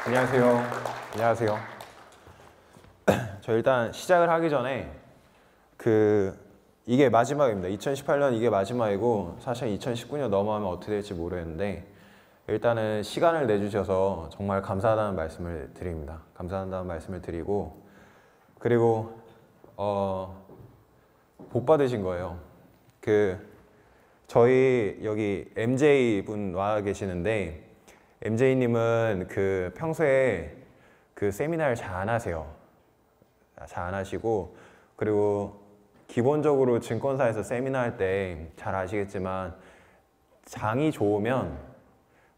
안녕하세요. 안녕하세요. 저 일단 시작을 하기 전에 이게 마지막입니다. 2018년 이게 마지막이고 사실 2019년 넘어가면 어떻게 될지 모르겠는데 일단은 시간을 내주셔서 정말 감사하다는 말씀을 드립니다. 감사하다는 말씀을 드리고 그리고 복 받으신 거예요. 저희 여기 MJ 분 와 계시는데 MJ님은 평소에 세미나를 잘 안 하세요. 잘 안 하시고 그리고 기본적으로 증권사에서 세미나 할 때 잘 아시겠지만 장이 좋으면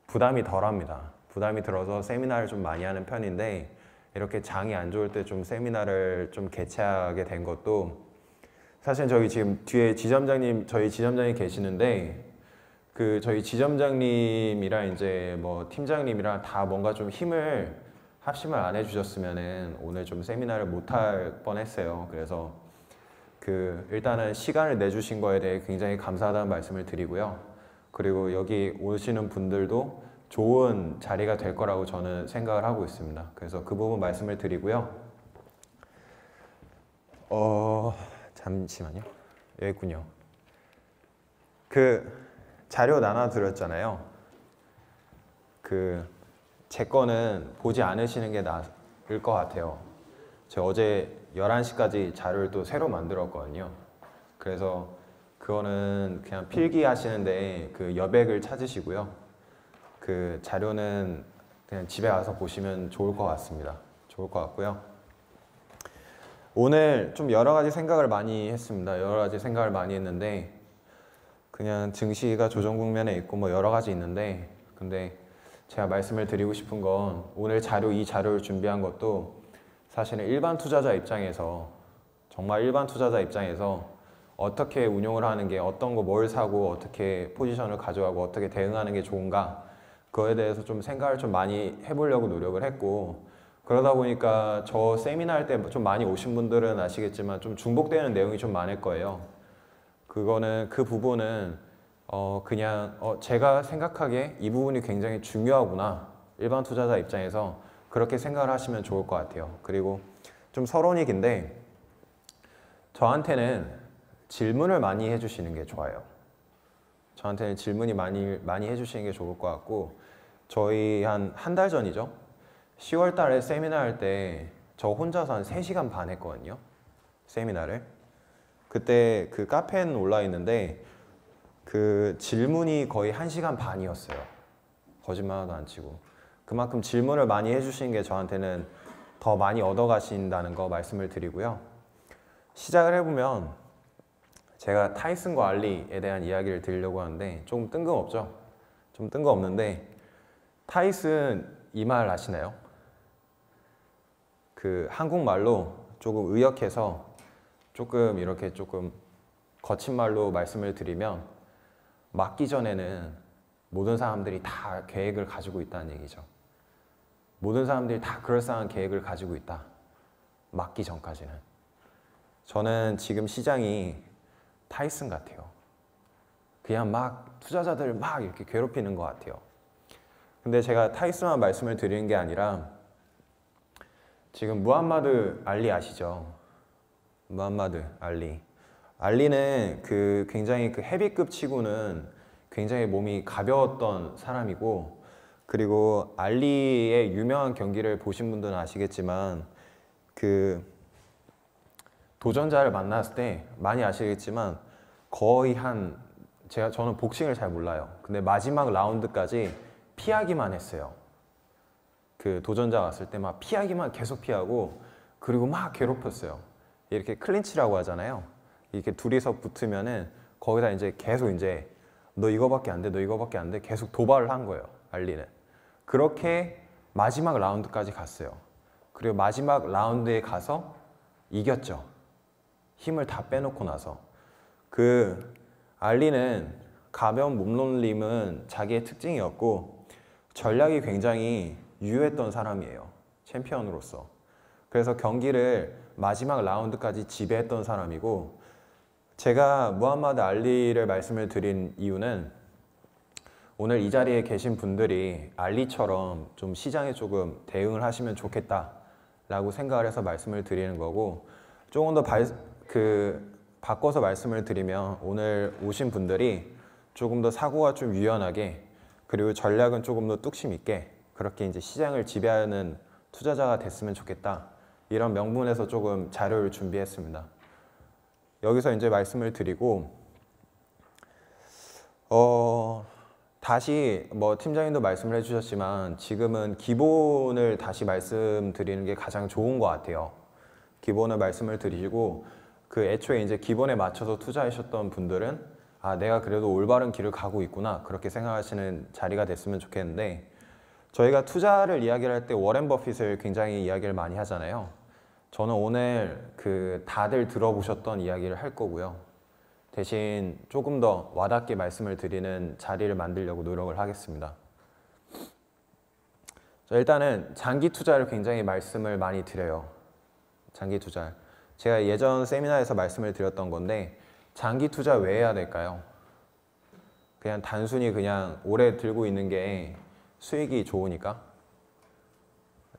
부담이 덜합니다. 부담이 들어서 세미나를 좀 많이 하는 편인데 이렇게 장이 안 좋을 때 좀 세미나를 좀 개최하게 된 것도 사실 저기 지금 뒤에 저희 지점장님 계시는데 저희 지점장님이랑 이제 뭐 팀장님이랑 다 뭔가 좀 합심을 안 해주셨으면은 오늘 좀 세미나를 못 할 뻔했어요. 그래서 일단은 시간을 내주신 거에 대해 굉장히 감사하다는 말씀을 드리고요. 그리고 여기 오시는 분들도 좋은 자리가 될 거라고 저는 생각을 하고 있습니다. 그래서 그 부분 말씀을 드리고요. 잠시만요. 여기 있군요. 자료 나눠드렸잖아요. 제 거는 보지 않으시는 게 나을 것 같아요. 제가 어제 11시까지 자료를 또 새로 만들었거든요. 그래서 그거는 그냥 필기하시는데 여백을 찾으시고요. 자료는 그냥 집에 가서 보시면 좋을 것 같습니다. 좋을 것 같고요. 오늘 좀 여러 가지 생각을 많이 했습니다. 여러 가지 생각을 많이 했는데 그냥 증시가 조정 국면에 있고 뭐 여러 가지 있는데 근데 제가 말씀을 드리고 싶은 건 오늘 이 자료를 준비한 것도 사실은 일반 투자자 입장에서 정말 일반 투자자 입장에서 어떻게 운용을 하는 게 어떤 거 뭘 사고 어떻게 포지션을 가져가고 어떻게 대응하는 게 좋은가 그거에 대해서 좀 생각을 좀 많이 해보려고 노력을 했고 그러다 보니까 저 세미나 할 때 좀 많이 오신 분들은 아시겠지만 좀 중복되는 내용이 좀 많을 거예요. 그 부분은 그냥 제가 생각하기에 이 부분이 굉장히 중요하구나 일반 투자자 입장에서 그렇게 생각을 하시면 좋을 것 같아요. 그리고 좀 서론이 긴데 저한테는 질문을 많이 해주시는 게 좋아요. 저한테는 질문이 많이 해주시는 게 좋을 것 같고 저희 한 달 전이죠. 10월 달에 세미나 할 때 저 혼자서 한 3시간 반 했거든요. 세미나를. 그때 카페에는 올라 있는데 질문이 거의 1시간 반이었어요. 거짓말 하나도 안 치고. 그만큼 질문을 많이 해주시는 게 저한테는 더 많이 얻어가신다는 거 말씀을 드리고요. 시작을 해보면 제가 타이슨과 알리에 대한 이야기를 드리려고 하는데 좀 뜬금없죠? 좀 뜬금없는데 타이슨 이 말 아시나요? 한국말로 조금 의역해서 이렇게 조금 거친 말로 말씀을 드리면 맞기 전에는 모든 사람들이 다 계획을 가지고 있다는 얘기죠. 모든 사람들이 다 그럴싸한 계획을 가지고 있다. 맞기 전까지는. 저는 지금 시장이 타이슨 같아요. 그냥 막 투자자들 막 이렇게 괴롭히는 것 같아요. 근데 제가 타이슨만 말씀을 드리는 게 아니라 지금 무함마드 알리 아시죠? 무함마드 알리. 알리는 굉장히 헤비급 치고는 굉장히 몸이 가벼웠던 사람이고 그리고 알리의 유명한 경기를 보신 분들은 아시겠지만 도전자를 만났을 때 많이 아시겠지만 거의 저는 복싱을 잘 몰라요. 근데 마지막 라운드까지 피하기만 했어요. 도전자 왔을 때 막 계속 피하고 그리고 막 괴롭혔어요. 이렇게 클린치라고 하잖아요. 이렇게 둘이서 붙으면은 거기다 이제 계속 너 이거밖에 안 돼, 너 이거밖에 안 돼 계속 도발을 한 거예요. 알리는. 그렇게 마지막 라운드까지 갔어요. 그리고 마지막 라운드에 가서 이겼죠. 힘을 다 빼놓고 나서. 알리는 가벼운 몸놀림은 자기의 특징이었고 전략이 굉장히 유효했던 사람이에요. 챔피언으로서. 그래서 경기를 마지막 라운드까지 지배했던 사람이고 제가 무함마드 알리를 말씀을 드린 이유는 오늘 이 자리에 계신 분들이 알리처럼 좀 시장에 조금 대응을 하시면 좋겠다라고 생각을 해서 말씀을 드리는 거고, 조금 더 바꿔서 말씀을 드리면 오늘 오신 분들이 조금 더 사고가 좀 유연하게, 그리고 전략은 조금 더 뚝심 있게 그렇게 이제 시장을 지배하는 투자자가 됐으면 좋겠다, 이런 명분에서 조금 자료를 준비했습니다. 여기서 이제 말씀을 드리고, 다시 뭐 팀장님도 말씀을 해주셨지만 지금은 기본을 다시 말씀드리는 게 가장 좋은 것 같아요. 기본을 말씀을 드리고, 그 애초에 이제 기본에 맞춰서 투자하셨던 분들은 아, 내가 그래도 올바른 길을 가고 있구나, 그렇게 생각하시는 자리가 됐으면 좋겠는데, 저희가 투자를 이야기를 할 때 워렌 버핏을 굉장히 이야기를 많이 하잖아요. 저는 오늘 다들 들어보셨던 이야기를 할 거고요. 대신 조금 더 와닿게 말씀을 드리는 자리를 만들려고 노력을 하겠습니다. 일단은 장기 투자를 굉장히 말씀을 많이 드려요. 장기 투자. 제가 예전 세미나에서 말씀을 드렸던 건데, 장기 투자 왜 해야 될까요? 그냥 단순히 그냥 오래 들고 있는 게 수익이 좋으니까?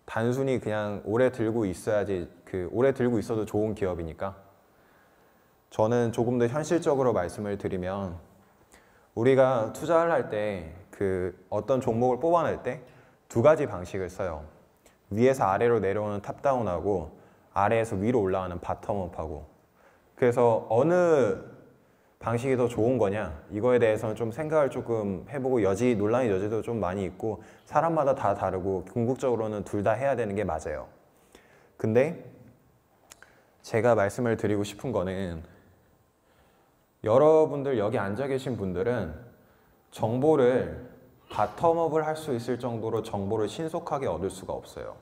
단순히 그냥 오래 들고 있어야지, 오래 들고 있어도 좋은 기업이니까? 저는 조금 더 현실적으로 말씀을 드리면, 우리가 투자를 할 때 어떤 종목을 뽑아낼 때 두 가지 방식을 써요. 위에서 아래로 내려오는 탑다운하고 아래에서 위로 올라가는 바텀업하고. 그래서 어느 방식이 더 좋은 거냐, 이거에 대해서는 좀 생각을 조금 해보고, 논란의 여지도 좀 많이 있고 사람마다 다 다르고 궁극적으로는 둘 다 해야 되는 게 맞아요. 근데 제가 말씀을 드리고 싶은 거는, 여러분들 여기 앉아 계신 분들은 정보를 바텀업을 할 수 있을 정도로 정보를 신속하게 얻을 수가 없어요.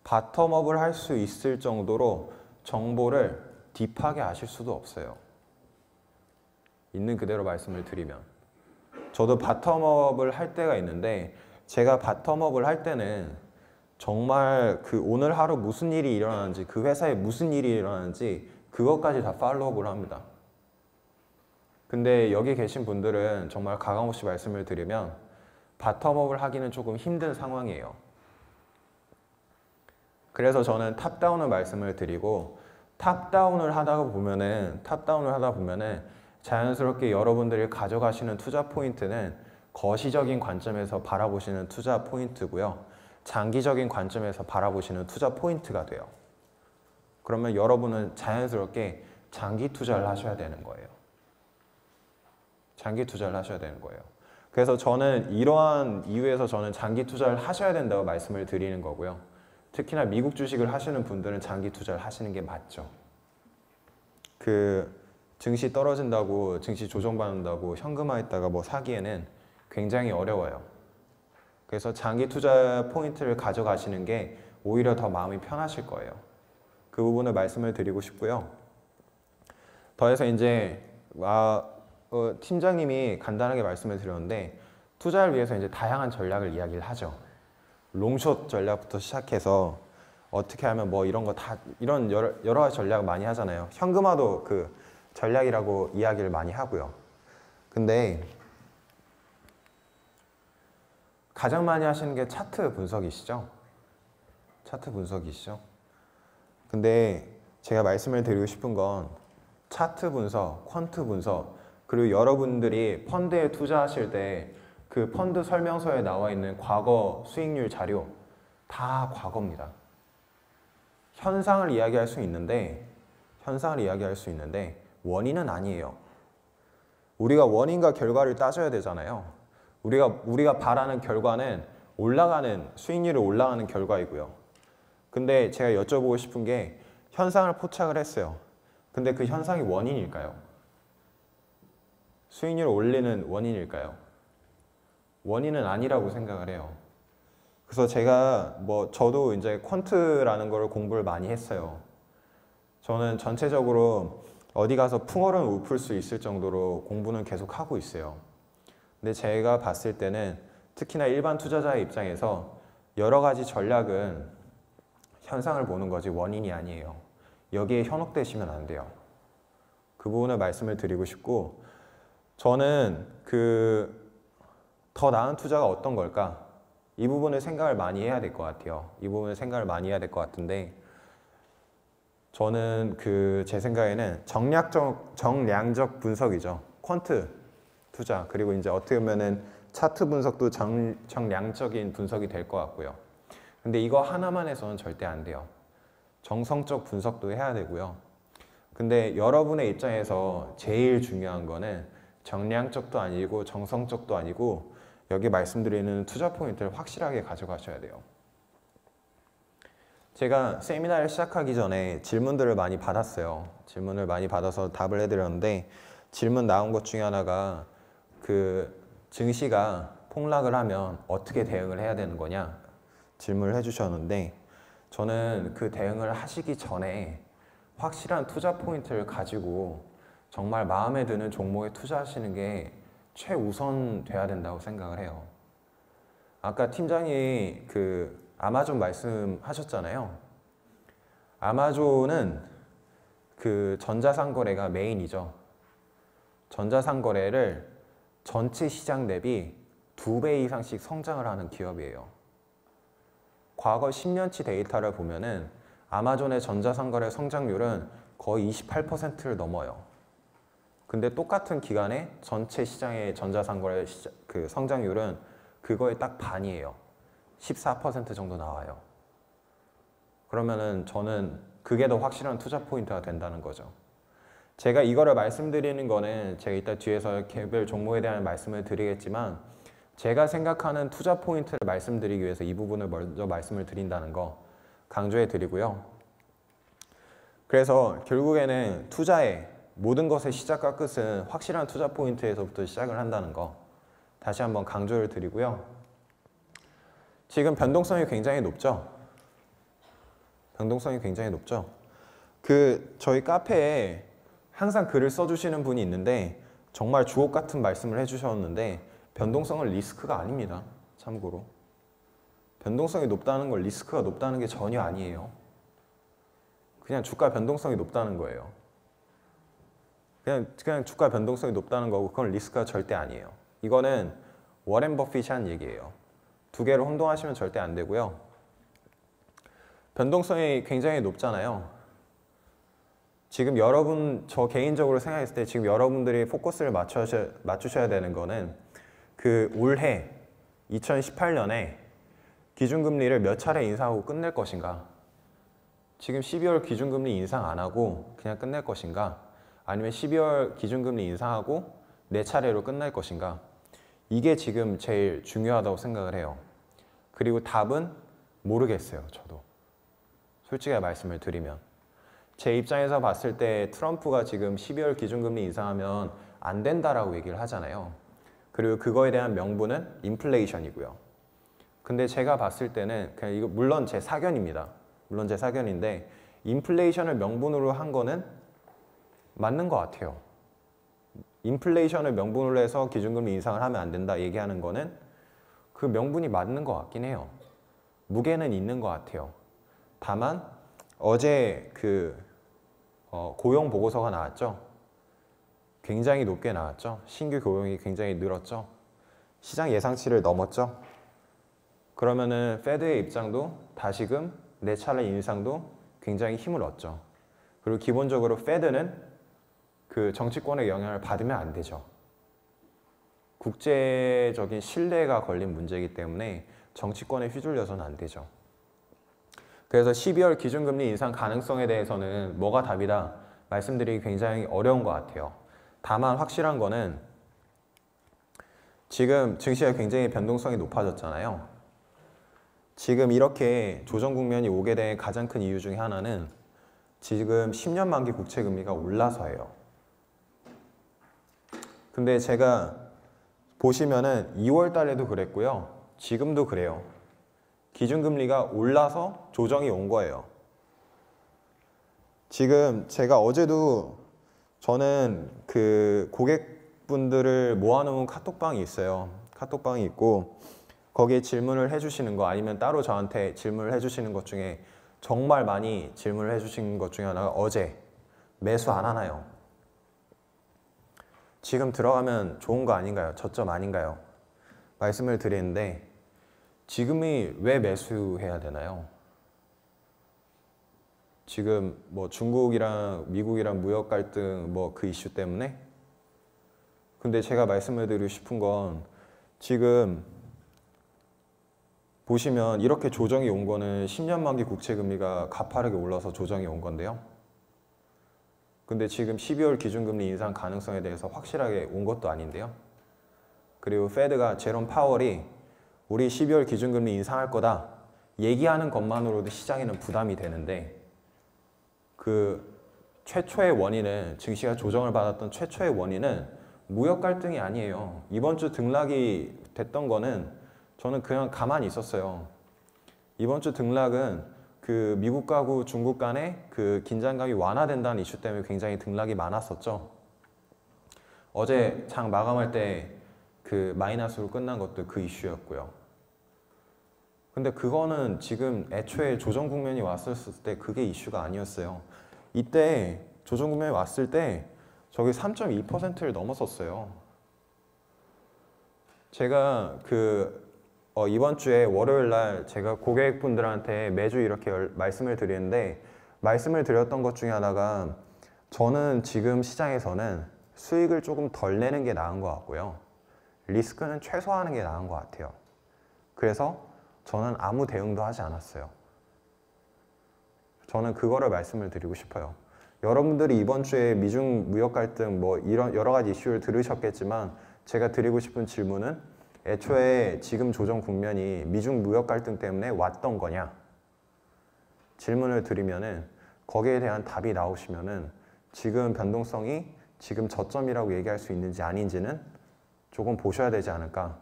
바텀업을 할 수 있을 정도로 정보를 딥하게 아실 수도 없어요. 있는 그대로 말씀을 드리면, 저도 바텀업을 할 때가 있는데, 제가 바텀업을 할 때는 정말 오늘 하루 무슨 일이 일어나는지, 그 회사에 무슨 일이 일어나는지 그것까지 다 팔로우업을 합니다. 근데 여기 계신 분들은 정말 가감없이 말씀을 드리면 바텀업을 하기는 조금 힘든 상황이에요. 그래서 저는 탑다운을 말씀을 드리고, 탑다운을 하다 보면은 자연스럽게 여러분들이 가져가시는 투자 포인트는 거시적인 관점에서 바라보시는 투자 포인트고요, 장기적인 관점에서 바라보시는 투자 포인트가 돼요. 그러면 여러분은 자연스럽게 장기 투자를 하셔야 되는 거예요. 장기 투자를 하셔야 되는 거예요. 그래서 저는 이러한 이유에서 저는 장기 투자를 하셔야 된다고 말씀을 드리는 거고요. 특히나 미국 주식을 하시는 분들은 장기 투자를 하시는 게 맞죠. 증시 떨어진다고, 증시 조정받는다고 현금화했다가 뭐 사기에는 굉장히 어려워요. 그래서 장기 투자 포인트를 가져가시는 게 오히려 더 마음이 편하실 거예요. 그 부분을 말씀을 드리고 싶고요. 더해서 이제 팀장님이 간단하게 말씀을 드렸는데, 투자를 위해서 이제 다양한 전략을 이야기를 하죠. 롱숏 전략부터 시작해서 어떻게 하면 뭐 이런 거 다, 이런 여러 가지 전략을 많이 하잖아요. 현금화도 전략이라고 이야기를 많이 하고요. 근데 가장 많이 하시는 게 차트 분석이시죠? 차트 분석이시죠? 근데 제가 말씀을 드리고 싶은 건, 차트 분석, 퀀트 분석, 그리고 여러분들이 펀드에 투자하실 때 그 펀드 설명서에 나와 있는 과거 수익률 자료 다 과거입니다. 현상을 이야기할 수 있는데 원인은 아니에요. 우리가 원인과 결과를 따져야 되잖아요. 우리가 바라는 결과는 수익률이 올라가는 결과이고요. 근데 제가 여쭤보고 싶은 게, 현상을 포착을 했어요. 근데 그 현상이 원인일까요? 수익률을 올리는 원인일까요? 원인은 아니라고 생각을 해요. 그래서 저도 이제 퀀트라는 걸 공부를 많이 했어요. 저는 전체적으로 어디 가서 풍어를 읊을 수 있을 정도로 공부는 계속 하고 있어요. 근데 제가 봤을 때는 특히나 일반 투자자의 입장에서 여러 가지 전략은 현상을 보는 거지 원인이 아니에요. 여기에 현혹되시면 안 돼요. 그 부분을 말씀을 드리고 싶고, 저는 더 나은 투자가 어떤 걸까? 이 부분을 생각을 많이 해야 될 것 같아요. 이 부분을 생각을 많이 해야 될 것 같은데 저는 제 생각에는 정량적 분석이죠. 퀀트 투자 그리고 이제 어떻게 보면은 차트 분석도 정량적인 분석이 될 것 같고요. 근데 이거 하나만 해서는 절대 안 돼요. 정성적 분석도 해야 되고요. 근데 여러분의 입장에서 제일 중요한 거는 정량적도 아니고 정성적도 아니고 여기 말씀드리는 투자 포인트를 확실하게 가져가셔야 돼요. 제가 세미나를 시작하기 전에 질문들을 많이 받았어요. 질문을 많이 받아서 답을 해드렸는데 질문 나온 것 중에 하나가 증시가 폭락을 하면 어떻게 대응을 해야 되는 거냐 질문을 해주셨는데 저는 그 대응을 하시기 전에 확실한 투자 포인트를 가지고 정말 마음에 드는 종목에 투자하시는 게 최우선 돼야 된다고 생각을 해요. 아까 팀장이 아마존 말씀하셨잖아요. 아마존은 전자상거래가 메인이죠. 전자상거래를 전체 시장 대비 2배 이상씩 성장을 하는 기업이에요. 과거 10년치 데이터를 보면은 아마존의 전자상거래 성장률은 거의 28%를 넘어요. 근데 똑같은 기간에 전체 시장의 전자상거래 성장률은 그거의 딱 반이에요. 14% 정도 나와요. 그러면은 저는 그게 더 확실한 투자 포인트가 된다는 거죠. 제가 이거를 말씀드리는 거는 제가 이따 뒤에서 개별 종목에 대한 말씀을 드리겠지만 제가 생각하는 투자 포인트를 말씀드리기 위해서 이 부분을 먼저 말씀을 드린다는 거 강조해 드리고요. 그래서 결국에는 투자의 모든 것의 시작과 끝은 확실한 투자 포인트에서부터 시작을 한다는 거 다시 한번 강조를 드리고요. 지금 변동성이 굉장히 높죠? 변동성이 굉장히 높죠? 저희 카페에 항상 글을 써주시는 분이 있는데 정말 주옥 같은 말씀을 해주셨는데 변동성은 리스크가 아닙니다. 참고로. 변동성이 높다는 걸 리스크가 높다는 게 전혀 아니에요. 그냥 주가 변동성이 높다는 거예요. 그냥 주가 변동성이 높다는 거고 그건 리스크가 절대 아니에요. 이거는 워렌 버핏이 한 얘기예요. 두 개를 혼동하시면 절대 안 되고요. 변동성이 굉장히 높잖아요. 지금 저 개인적으로 생각했을 때 지금 여러분들이 포커스를 맞추셔야 되는 거는 올해 2018년에 기준금리를 몇 차례 인상하고 끝낼 것인가? 지금 12월 기준금리 인상 안 하고 그냥 끝낼 것인가? 아니면 12월 기준금리 인상하고 4차례로 끝날 것인가? 이게 지금 제일 중요하다고 생각을 해요. 그리고 답은 모르겠어요, 저도. 솔직하게 말씀을 드리면. 제 입장에서 봤을 때 트럼프가 지금 12월 기준금리 인상하면 안 된다라고 얘기를 하잖아요. 그리고 그거에 대한 명분은 인플레이션이고요. 근데 제가 봤을 때는 그냥 이거 물론 제 사견입니다. 물론 제 사견인데 인플레이션을 명분으로 한 거는 맞는 것 같아요. 인플레이션을 명분으로 해서 기준금리 인상을 하면 안 된다 얘기하는 거는 그 명분이 맞는 것 같긴 해요. 무게는 있는 것 같아요. 다만 어제 고용 보고서가 나왔죠. 굉장히 높게 나왔죠. 신규 고용이 굉장히 늘었죠. 시장 예상치를 넘었죠. 그러면은 페드의 입장도 다시금 4차례 인상도 굉장히 힘을 얻죠. 그리고 기본적으로 페드는 정치권의 영향을 받으면 안 되죠. 국제적인 신뢰가 걸린 문제이기 때문에 정치권에 휘둘려서는 안 되죠. 그래서 12월 기준금리 인상 가능성에 대해서는 뭐가 답이다 말씀드리기 굉장히 어려운 것 같아요. 다만 확실한 거는 지금 증시가 굉장히 변동성이 높아졌잖아요. 지금 이렇게 조정 국면이 오게 된 가장 큰 이유 중에 하나는 지금 10년 만기 국채 금리가 올라서예요. 근데 제가 보시면은 2월 달에도 그랬고요. 지금도 그래요. 기준금리가 올라서 조정이 온 거예요. 지금 제가 어제도 저는 고객분들을 모아놓은 카톡방이 있어요. 카톡방이 있고 거기에 질문을 해주시는 거 아니면 따로 저한테 질문을 해주시는 것 중에 정말 많이 질문을 해주신 것 중에 하나가 어제 매수 안 하나요? 지금 들어가면 좋은 거 아닌가요? 저점 아닌가요? 말씀을 드리는데 지금이 왜 매수해야 되나요? 지금 뭐 중국이랑 미국이랑 무역 갈등 뭐 그 이슈 때문에? 근데 제가 말씀을 드리고 싶은 건 지금 보시면 이렇게 조정이 온 거는 10년 만기 국채 금리가 가파르게 올라서 조정이 온 건데요. 근데 지금 12월 기준금리 인상 가능성에 대해서 확실하게 온 것도 아닌데요. 그리고 페드가 제롬 파월이 우리 12월 기준금리 인상할 거다 얘기하는 것만으로도 시장에는 부담이 되는데 그 최초의 원인은 증시가 조정을 받았던 최초의 원인은 무역 갈등이 아니에요. 이번 주 등락이 됐던 거는 저는 그냥 가만히 있었어요. 이번 주 등락은 그 미국 가구 중국 간의 그 긴장감이 완화된다는 이슈 때문에 굉장히 등락이 많았었죠. 어제 장 마감할 때 그 마이너스로 끝난 것도 그 이슈였고요. 근데 그거는 지금 애초에 조정 국면이 왔을 때 그게 이슈가 아니었어요. 이때 조정 국면이 왔을 때 저기 3.2%를 넘었었어요. 제가 이번 주에 월요일 날 제가 고객분들한테 매주 이렇게 말씀을 드리는데 말씀을 드렸던 것 중에 하나가 저는 지금 시장에서는 수익을 조금 덜 내는 게 나은 것 같고요. 리스크는 최소화하는 게 나은 것 같아요. 그래서 저는 아무 대응도 하지 않았어요. 저는 그거를 말씀을 드리고 싶어요. 여러분들이 이번 주에 미중 무역 갈등 뭐 이런 여러 가지 이슈를 들으셨겠지만 제가 드리고 싶은 질문은 애초에 지금 조정 국면이 미중 무역 갈등 때문에 왔던 거냐? 질문을 드리면은 거기에 대한 답이 나오시면은 지금 변동성이 지금 저점이라고 얘기할 수 있는지 아닌지는 조금 보셔야 되지 않을까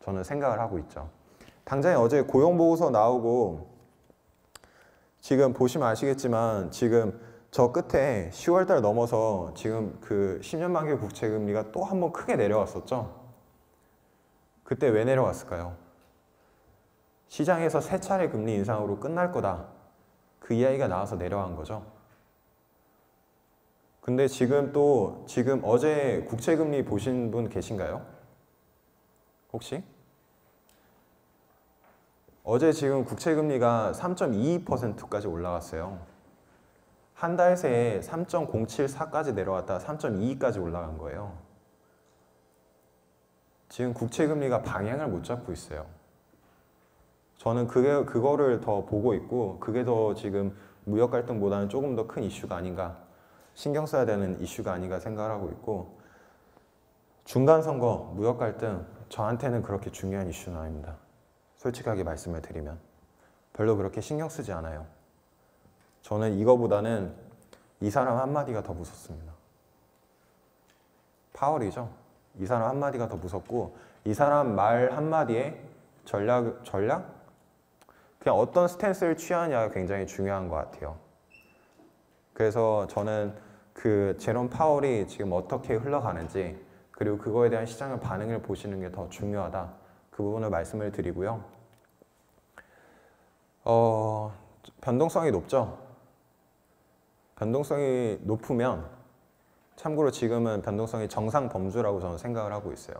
저는 생각을 하고 있죠. 당장에 어제 고용보고서 나오고 지금 보시면 아시겠지만 지금 저 끝에 10월달 넘어서 지금 그 10년 만기 국채 금리가 또 한 번 크게 내려왔었죠. 그때 왜 내려왔을까요? 시장에서 세 차례 금리 인상으로 끝날 거다. 그 이야기가 나와서 내려간 거죠. 근데 지금 어제 국채 금리 보신 분 계신가요? 혹시? 어제 지금 국채 금리가 3.22%까지 올라갔어요. 한 달 새에 3.074까지 내려왔다가 3.22까지 올라간 거예요. 지금 국채 금리가 방향을 못 잡고 있어요. 저는 그거를 더 보고 있고 그게 더 지금 무역 갈등보다는 조금 더 큰 이슈가 아닌가, 신경 써야 되는 이슈가 아닌가 생각을 하고 있고, 중간 선거, 무역 갈등 저한테는 그렇게 중요한 이슈는 아닙니다. 솔직하게 말씀을 드리면 별로 그렇게 신경 쓰지 않아요. 저는 이거보다는 이 사람 한마디가 더 무섭습니다. 파월이죠. 이 사람 한마디가 더 무섭고 이 사람 말 한마디에 전략? 그냥 어떤 스탠스를 취하냐가 굉장히 중요한 것 같아요. 그래서 저는 그 제롬 파월이 지금 어떻게 흘러가는지 그리고 그거에 대한 시장의 반응을 보시는 게 더 중요하다. 그 부분을 말씀을 드리고요. 변동성이 높죠. 변동성이 높으면 참고로 지금은 변동성이 정상 범주라고 저는 생각을 하고 있어요.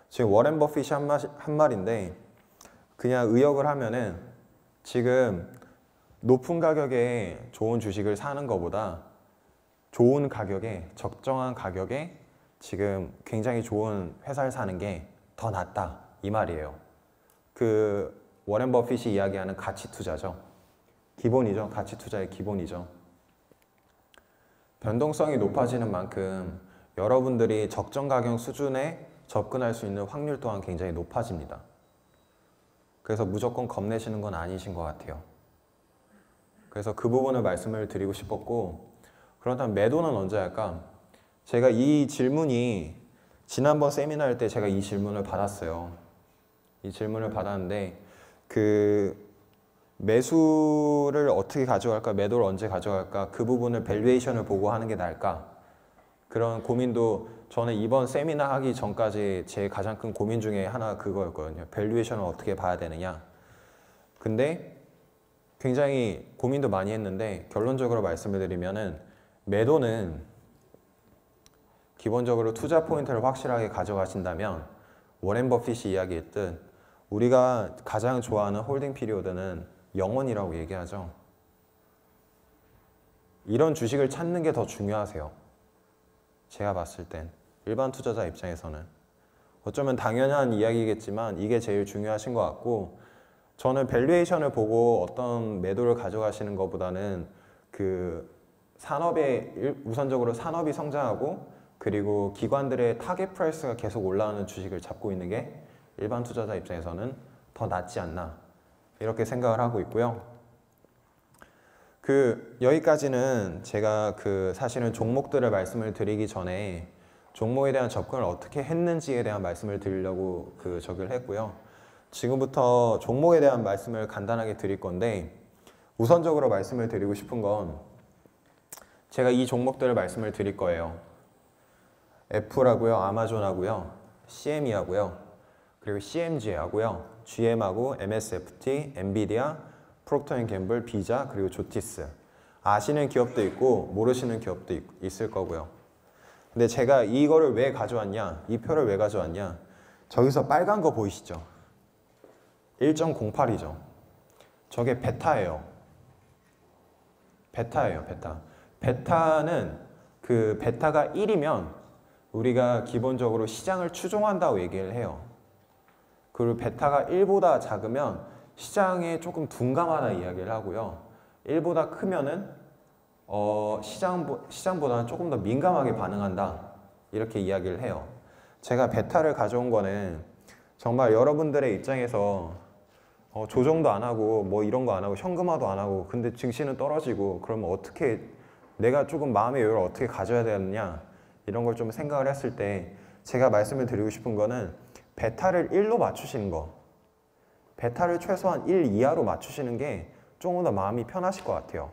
지금 워렌 버핏이 한 말인데 그냥 의역을 하면은 지금 높은 가격에 좋은 주식을 사는 것보다 좋은 가격에 적정한 가격에 지금 굉장히 좋은 회사를 사는 게 더 낫다 이 말이에요. 그 워렌 버핏이 이야기하는 가치 투자죠. 기본이죠. 가치 투자의 기본이죠. 변동성이 높아지는 만큼 여러분들이 적정 가격 수준에 접근할 수 있는 확률 또한 굉장히 높아집니다. 그래서 무조건 겁내시는 건 아니신 것 같아요. 그래서 그 부분을 말씀을 드리고 싶었고, 그렇다면 매도는 언제 할까? 제가 이 질문이 지난번 세미나 할 때 제가 이 질문을 받았어요. 이 질문을 받았는데 그 매수를 어떻게 가져갈까? 매도를 언제 가져갈까? 그 부분을 밸류에이션을 보고 하는 게 나을까? 그런 고민도 저는 이번 세미나 하기 전까지 제 가장 큰 고민 중에 하나 그거였거든요. 밸류에이션을 어떻게 봐야 되느냐. 근데 굉장히 고민도 많이 했는데 결론적으로 말씀을 드리면은 매도는 기본적으로 투자 포인트를 확실하게 가져가신다면 워렌 버핏이 이야기했듯 우리가 가장 좋아하는 홀딩 피리오드는 영원이라고 얘기하죠. 이런 주식을 찾는 게 더 중요하세요. 제가 봤을 땐 일반 투자자 입장에서는 어쩌면 당연한 이야기겠지만 이게 제일 중요하신 것 같고, 저는 밸류에이션을 보고 어떤 매도를 가져가시는 것보다는 그 산업에 우선적으로 산업이 성장하고 그리고 기관들의 타겟 프라이스가 계속 올라가는 주식을 잡고 있는 게 일반 투자자 입장에서는 더 낫지 않나 이렇게 생각을 하고 있고요. 여기까지는 제가 사실은 종목들을 말씀을 드리기 전에 종목에 대한 접근을 어떻게 했는지에 대한 말씀을 드리려고 저기를 했고요. 지금부터 종목에 대한 말씀을 간단하게 드릴 건데, 우선적으로 말씀을 드리고 싶은 건 제가 이 종목들을 말씀을 드릴 거예요. 애플하고요, 아마존하고요, CME하고요, 그리고 CMG하고요, GM하고 MSFT, 엔비디아, 프록터앤갬블, 비자, 그리고 조티스. 아시는 기업도 있고 모르시는 기업도 있을 거고요. 근데 제가 이거를 왜 가져왔냐, 이 표를 왜 가져왔냐, 저기서 빨간 거 보이시죠? 1.08이죠. 저게 베타예요. 베타예요, 베타. 베타는 베타가 1이면 우리가 기본적으로 시장을 추종한다고 얘기를 해요. 그리고 베타가 1보다 작으면 시장에 조금 둔감하다 이야기를 하고요. 1보다 크면은 시장보다는 조금 더 민감하게 반응한다 이렇게 이야기를 해요. 제가 베타를 가져온 거는 정말 여러분들의 입장에서 조정도 안 하고 뭐 이런 거 안 하고 현금화도 안 하고 근데 증시는 떨어지고 그러면 어떻게 내가 조금 마음의 여유를 어떻게 가져야 되느냐 이런 걸 좀 생각을 했을 때 제가 말씀을 드리고 싶은 거는 베타를 1로 맞추시는 거, 베타를 최소한 1 이하로 맞추시는 게 조금 더 마음이 편하실 것 같아요.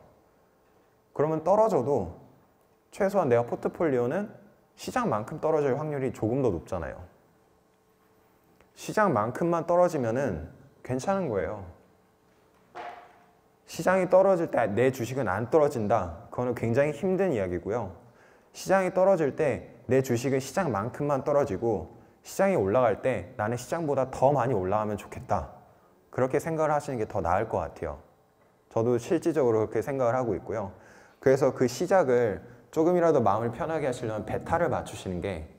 그러면 떨어져도 최소한 내가 포트폴리오는 시장만큼 떨어질 확률이 조금 더 높잖아요. 시장만큼만 떨어지면은 괜찮은 거예요. 시장이 떨어질 때 내 주식은 안 떨어진다. 그거는 굉장히 힘든 이야기고요. 시장이 떨어질 때 내 주식은 시장만큼만 떨어지고 시장이 올라갈 때 나는 시장보다 더 많이 올라가면 좋겠다. 그렇게 생각을 하시는 게 더 나을 것 같아요. 저도 실질적으로 그렇게 생각을 하고 있고요. 그래서 그 시작을 조금이라도 마음을 편하게 하시려면 베타를 맞추시는 게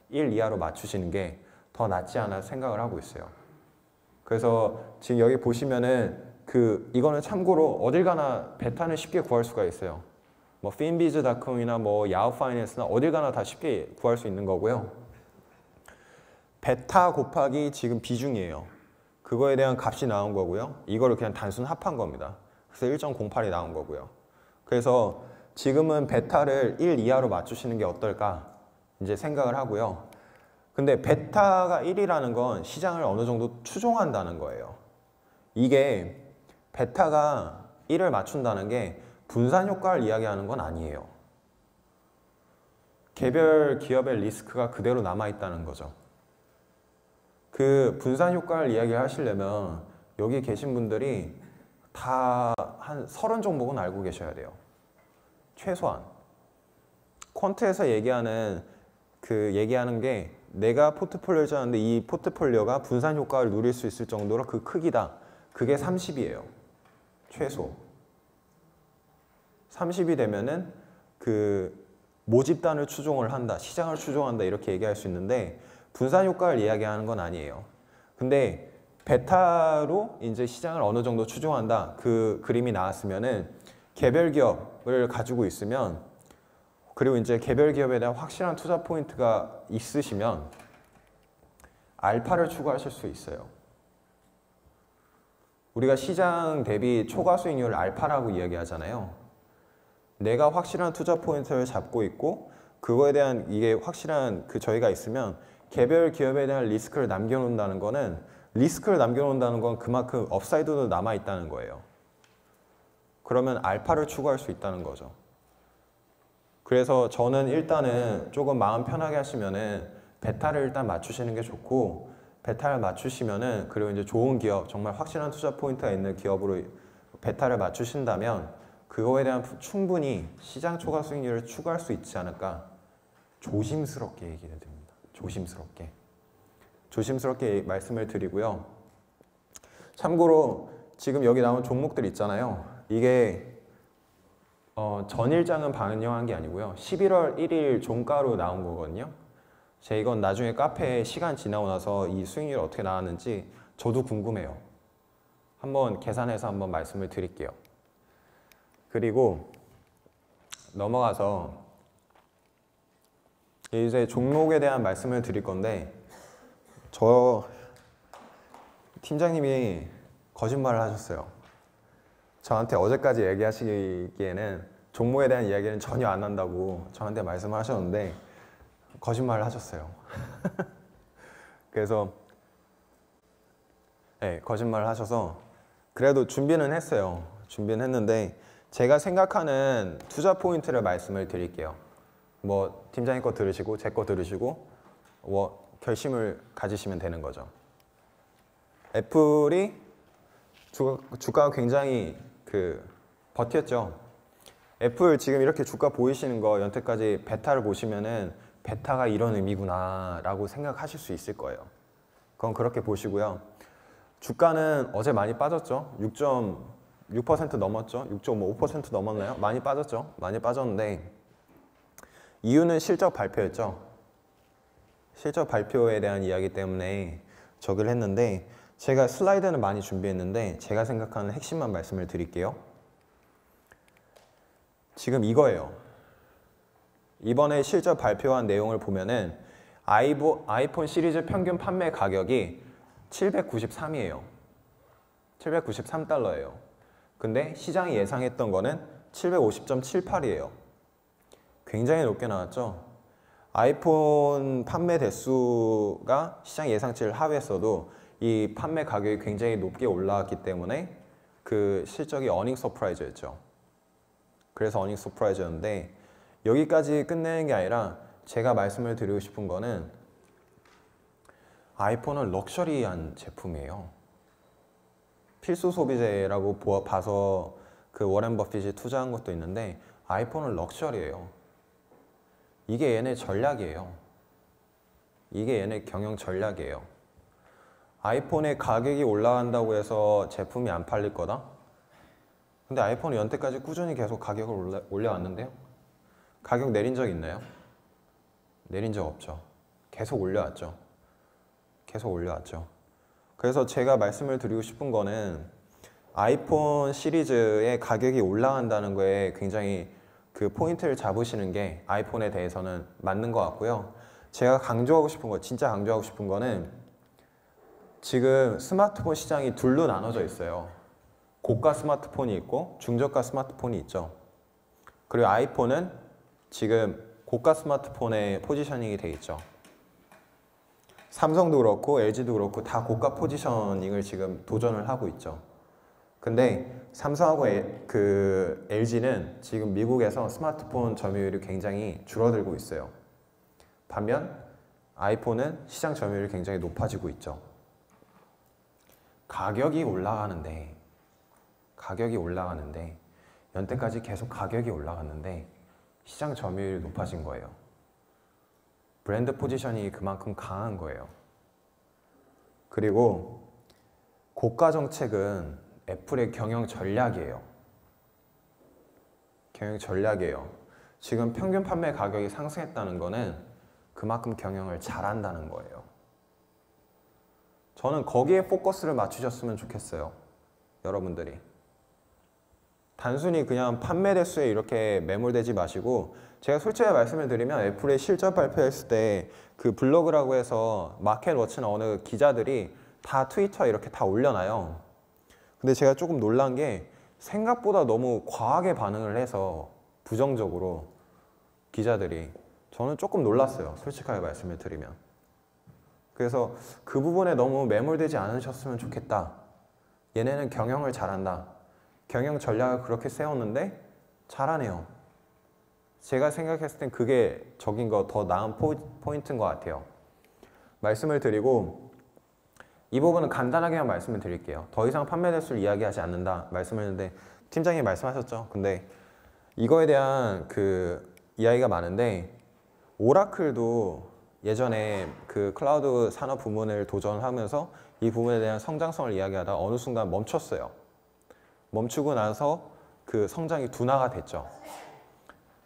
1 이하로 맞추시는 게 더 낫지 않아 생각을 하고 있어요. 그래서 지금 여기 보시면은 이거는 참고로 어딜 가나 베타는 쉽게 구할 수가 있어요. 뭐 finbiz.com이나 뭐 야후 파이낸스나 어딜 가나 다 쉽게 구할 수 있는 거고요. 베타 곱하기 지금 비중이에요. 그거에 대한 값이 나온 거고요. 이거를 그냥 단순 합한 겁니다. 그래서 1.08이 나온 거고요. 그래서 지금은 베타를 1 이하로 맞추시는 게 어떨까 이제 생각을 하고요. 근데 베타가 1이라는 건 시장을 어느 정도 추종한다는 거예요. 이게 베타가 1을 맞춘다는 게 분산 효과를 이야기하는 건 아니에요. 개별 기업의 리스크가 그대로 남아있다는 거죠. 그 분산 효과를 이야기하시려면 여기 계신 분들이 다 한 30 종목은 알고 계셔야 돼요. 최소한. 퀀트에서 얘기하는 게 내가 포트폴리오를 짜는데 이 포트폴리오가 분산 효과를 누릴 수 있을 정도로 그 크기다. 그게 30이에요. 최소. 30이 되면은 모집단을 추종을 한다. 시장을 추종한다. 이렇게 얘기할 수 있는데 분산 효과를 이야기하는 건 아니에요. 근데 베타로 이제 시장을 어느 정도 추종한다. 그 그림이 나왔으면은 개별 기업을 가지고 있으면 그리고 이제 개별 기업에 대한 확실한 투자 포인트가 있으시면 알파를 추구하실 수 있어요. 우리가 시장 대비 초과 수익률 알파라고 이야기하잖아요. 내가 확실한 투자 포인트를 잡고 있고 그거에 대한 이게 확실한 저희가 있으면 개별 기업에 대한 리스크를 남겨놓는다는 거는 그만큼 업사이드도 남아있다는 거예요. 그러면 알파를 추구할 수 있다는 거죠. 그래서 저는 일단은 조금 마음 편하게 하시면은 베타를 일단 맞추시는 게 좋고 베타를 맞추시면은 그리고 이제 좋은 기업, 정말 확실한 투자 포인트가 있는 기업으로 베타를 맞추신다면 그거에 대한 충분히 시장 초과 수익률을 추구할 수 있지 않을까 조심스럽게 얘기를 드립니다. 조심스럽게 말씀을 드리고요. 참고로 지금 여기 나온 종목들 있잖아요. 이게 전일장은 반영한 게 아니고요. 11월 1일 종가로 나온 거거든요. 제가 이건 나중에 카페에 시간 지나고 나서 이 수익률이 어떻게 나왔는지 저도 궁금해요. 한번 계산해서 한번 말씀을 드릴게요. 그리고 넘어가서 이제 종목에 대한 말씀을 드릴 건데, 저 팀장님이 거짓말을 하셨어요. 저한테 어제까지 얘기하시기에는 종목에 대한 이야기는 전혀 안 한다고 저한테 말씀을 하셨는데 거짓말을 하셨어요. 그래서 네, 거짓말을 하셔서 그래도 준비는 했어요. 준비는 했는데 제가 생각하는 투자 포인트를 말씀을 드릴게요. 뭐 팀장님 거 들으시고 제 거 들으시고 결심을 가지시면 되는 거죠. 애플이 주가가 굉장히 버텼죠. 애플 지금 이렇게 주가 보이시는 거 여태까지 베타를 보시면은 베타가 이런 의미구나 라고 생각하실 수 있을 거예요. 그건 그렇게 보시고요. 주가는 어제 많이 빠졌죠. 6.6% 넘었죠. 6.5% 넘었나요? 많이 빠졌죠. 많이 빠졌는데 이유는 실적 발표였죠. 실적 발표에 대한 이야기 때문에 저기를 했는데, 제가 슬라이드는 많이 준비했는데 제가 생각하는 핵심만 말씀을 드릴게요. 지금 이거예요. 이번에 실적 발표한 내용을 보면은 아이폰 시리즈 평균 판매 가격이 793이에요. 793달러예요. 근데 시장이 예상했던 거는 750.78이에요. 굉장히 높게 나왔죠. 아이폰 판매 대수가 시장 예상치를 하회했어도 이 판매 가격이 굉장히 높게 올라왔기 때문에 그 실적이 어닝 서프라이즈였죠. 그래서 어닝 서프라이즈였는데, 여기까지 끝내는 게 아니라 제가 말씀을 드리고 싶은 거는 아이폰은 럭셔리한 제품이에요. 필수 소비재라고 봐서 그 워렌 버핏이 투자한 것도 있는데 아이폰은 럭셔리예요. 이게 얘네 전략이에요. 이게 얘네 경영 전략이에요. 아이폰의 가격이 올라간다고 해서 제품이 안 팔릴 거다? 근데 아이폰은 연태까지 꾸준히 계속 가격을 올려왔는데요. 가격 내린 적 있나요? 내린 적 없죠. 계속 올려왔죠. 계속 올려왔죠. 그래서 제가 말씀을 드리고 싶은 거는 아이폰 시리즈의 가격이 올라간다는 거에 굉장히 그 포인트를 잡으시는 게 아이폰에 대해서는 맞는 것 같고요. 제가 강조하고 싶은 거, 진짜 강조하고 싶은 거는 지금 스마트폰 시장이 둘로 나눠져 있어요. 고가 스마트폰이 있고 중저가 스마트폰이 있죠. 그리고 아이폰은 지금 고가 스마트폰에 포지셔닝이 돼 있죠. 삼성도 그렇고 LG도 그렇고 다 고가 포지셔닝을 지금 도전을 하고 있죠. 근데 삼성하고 LG는 지금 미국에서 스마트폰 점유율이 굉장히 줄어들고 있어요. 반면 아이폰은 시장 점유율이 굉장히 높아지고 있죠. 가격이 올라가는데 연때까지 계속 가격이 올라갔는데 시장 점유율이 높아진 거예요. 브랜드 포지션이 그만큼 강한 거예요. 그리고 고가 정책은 애플의 경영 전략이에요. 경영 전략이에요. 지금 평균 판매 가격이 상승했다는 거는 그만큼 경영을 잘한다는 거예요. 저는 거기에 포커스를 맞추셨으면 좋겠어요. 여러분들이. 단순히 그냥 판매 대수에 이렇게 매몰되지 마시고, 제가 솔직히 말씀을 드리면 애플의 실적 발표했을 때 그 블로그라고 해서 마켓워치나 어느 기자들이 다 트위터에 이렇게 다 올려놔요. 근데 제가 조금 놀란 게 생각보다 너무 과하게 반응을 해서 부정적으로 기자들이, 저는 조금 놀랐어요. 솔직하게 말씀을 드리면. 그래서 그 부분에 너무 매몰되지 않으셨으면 좋겠다. 얘네는 경영을 잘한다. 경영 전략을 그렇게 세웠는데 잘하네요. 제가 생각했을 땐 그게 적인 거 더 나은 포인트인 것 같아요. 말씀을 드리고 이 부분은 간단하게만 말씀을 드릴게요. 더 이상 판매 대수를 이야기하지 않는다 말씀을 했는데 팀장님이 말씀하셨죠. 근데 이거에 대한 그 이야기가 많은데 오라클도 예전에 그 클라우드 산업 부문을 도전하면서 이 부분에 대한 성장성을 이야기하다 어느 순간 멈췄어요. 멈추고 나서 그 성장이 둔화가 됐죠.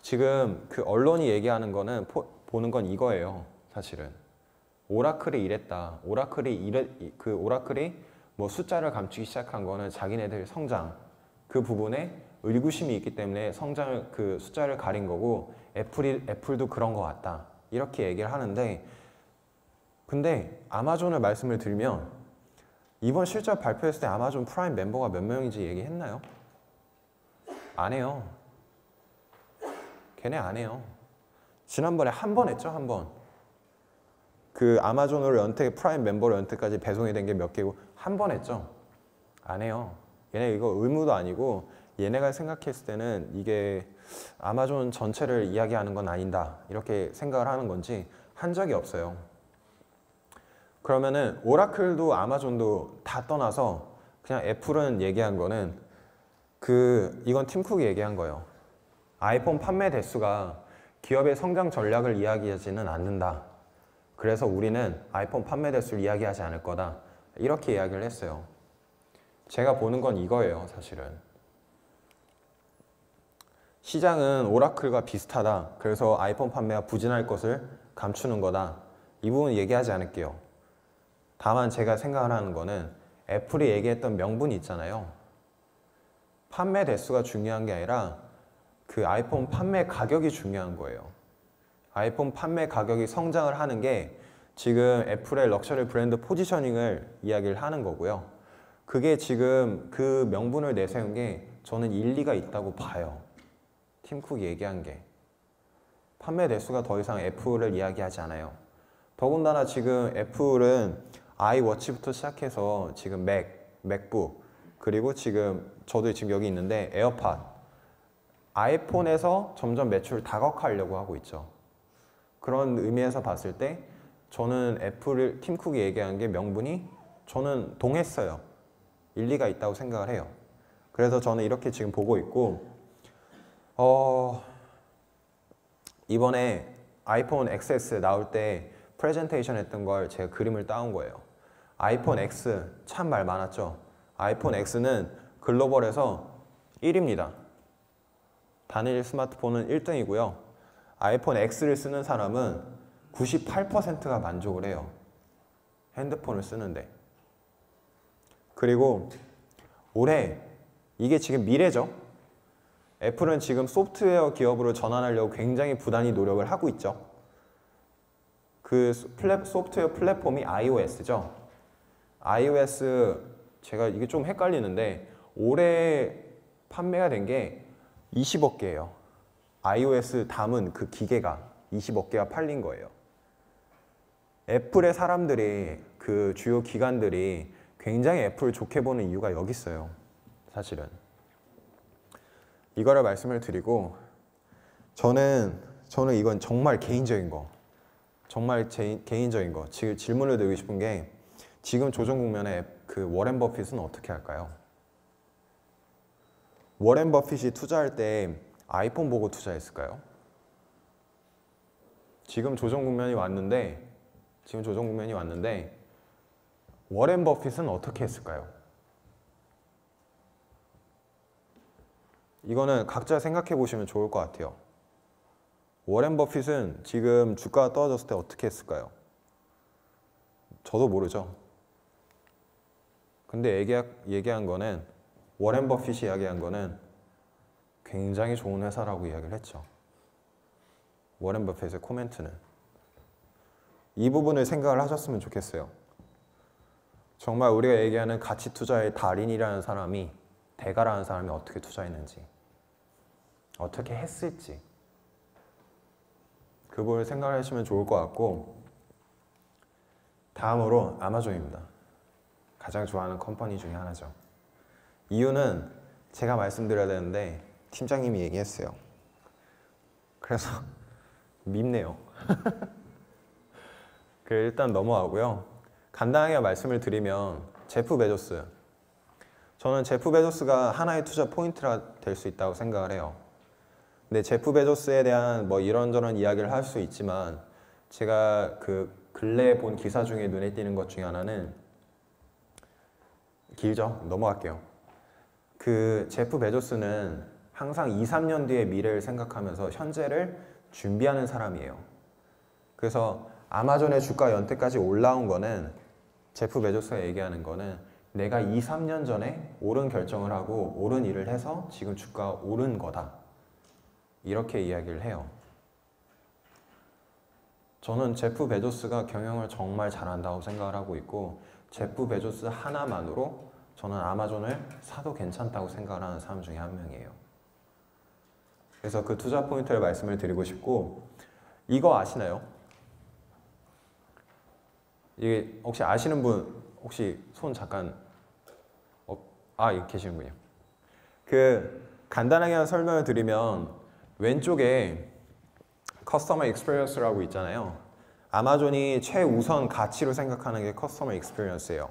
지금 그 언론이 얘기하는 거는 보는 건 이거예요. 사실은 오라클이 이랬다. 오라클이 뭐 숫자를 감추기 시작한 거는 자기네들 성장 그 부분에 의구심이 있기 때문에 성장을 그 숫자를 가린 거고 애플도 그런 거 같다. 이렇게 얘기를 하는데 근데 아마존을 말씀을 드리면 이번 실적 발표했을 때 아마존 프라임 멤버가 몇 명인지 얘기했나요? 안 해요. 걔네 안 해요. 지난번에 한 번 했죠, 한 번. 그 아마존으로 프라임 멤버로 연태까지 배송이 된 게 몇 개고 한 번 했죠. 안 해요. 얘네 이거 의무도 아니고 얘네가 생각했을 때는 이게 아마존 전체를 이야기하는 건 아닌다 이렇게 생각을 하는 건지 한 적이 없어요. 그러면은 오라클도 아마존도 다 떠나서 그냥 애플은 얘기한 거는 이건 팀 쿡이 얘기한 거예요. 아이폰 판매 대수가 기업의 성장 전략을 이야기하지는 않는다. 그래서 우리는 아이폰 판매 대수를 이야기하지 않을 거다. 이렇게 이야기를 했어요. 제가 보는 건 이거예요, 사실은. 시장은 오라클과 비슷하다. 그래서 아이폰 판매가 부진할 것을 감추는 거다. 이 부분 얘기하지 않을게요. 다만 제가 생각을 하는 거는 애플이 얘기했던 명분이 있잖아요. 판매 대수가 중요한 게 아니라 그 아이폰 판매 가격이 중요한 거예요. 아이폰 판매 가격이 성장을 하는 게 지금 애플의 럭셔리 브랜드 포지셔닝을 이야기를 하는 거고요. 그게 지금 그 명분을 내세운 게 저는 일리가 있다고 봐요. 팀 쿡이 얘기한 게. 판매 대수가 더 이상 애플을 이야기하지 않아요. 더군다나 지금 애플은 아이워치부터 시작해서 지금 맥북, 그리고 저도 지금 여기 있는데 에어팟, 아이폰에서 점점 매출을 다각화하려고 하고 있죠. 그런 의미에서 봤을 때 저는 팀 쿡이 얘기한 게 명분이 저는 동했어요. 일리가 있다고 생각을 해요. 그래서 저는 이렇게 지금 보고 있고 이번에 아이폰 XS 나올 때 프레젠테이션 했던 걸 제가 그림을 따온 거예요. 아이폰 X 참 말 많았죠. 아이폰 X는 글로벌에서 1위입니다. 단일 스마트폰은 1등이고요. 아이폰 X를 쓰는 사람은 98%가 만족을 해요. 핸드폰을 쓰는데. 그리고 올해 이게 지금 미래죠. 애플은 지금 소프트웨어 기업으로 전환하려고 굉장히 부단히 노력을 하고 있죠. 그 소프트웨어 플랫폼이 iOS죠. iOS 제가 이게 좀 헷갈리는데 올해 판매가 된 게 20억 개예요. iOS 담은 그 기계가 20억 개가 팔린 거예요. 애플의 사람들이 그 주요 기관들이 굉장히 애플을 좋게 보는 이유가 여기 있어요. 사실은. 이거를 말씀을 드리고 저는 이건 정말 개인적인 거. 정말 개인적인 거. 지금 질문을 드리고 싶은 게 지금 조정 국면에 그 워렌 버핏은 어떻게 할까요? 워렌 버핏이 투자할 때 아이폰 보고 투자했을까요? 지금 조정 국면이 왔는데 워렌 버핏은 어떻게 했을까요? 이거는 각자 생각해 보시면 좋을 것 같아요. 워렌 버핏은 지금 주가가 떨어졌을 때 어떻게 했을까요? 저도 모르죠. 근데 얘기한 거는 워렌 버핏이 이야기한 거는 굉장히 좋은 회사라고 이야기를 했죠. 워렌 버핏의 코멘트는. 이 부분을 생각을 하셨으면 좋겠어요. 정말 우리가 얘기하는 가치 투자의 달인이라는 사람이, 대가라는 사람이 어떻게 투자했는지, 어떻게 했을지 그 부분을 생각하시면 좋을 것 같고, 다음으로 아마존입니다. 가장 좋아하는 컴퍼니 중에 하나죠. 이유는 제가 말씀드려야 되는데 팀장님이 얘기했어요. 그래서 밉네요. 일단 넘어가고요. 간단하게 말씀을 드리면 제프 베조스. 저는 제프 베조스가 하나의 투자 포인트가 될 수 있다고 생각을 해요. 근데 제프 베조스에 대한 뭐 이런저런 이야기를 할 수 있지만 제가 그 근래에 본 기사 중에 눈에 띄는 것 중에 하나는 길죠? 넘어갈게요. 그 제프 베조스는 항상 2, 3년 뒤의 미래를 생각하면서 현재를 준비하는 사람이에요. 그래서 아마존의 주가 연태까지 올라온 거는 제프 베조스가 얘기하는 거는 내가 2, 3년 전에 옳은 결정을 하고 옳은 일을 해서 지금 주가가 오른 거다. 이렇게 이야기를 해요. 저는 제프 베조스가 경영을 정말 잘한다고 생각을 하고 있고 제프 베조스 하나만으로 저는 아마존을 사도 괜찮다고 생각을 하는 사람 중에 한 명이에요. 그래서 그 투자 포인트를 말씀을 드리고 싶고 이거 아시나요? 이게 혹시 아시는 분 혹시 손 잠깐 여기 계시는군요. 그 간단하게 설명을 드리면 왼쪽에 커스터머 익스피리언스라고 있잖아요. 아마존이 최우선 가치로 생각하는 게 커스터머 익스피리언스예요.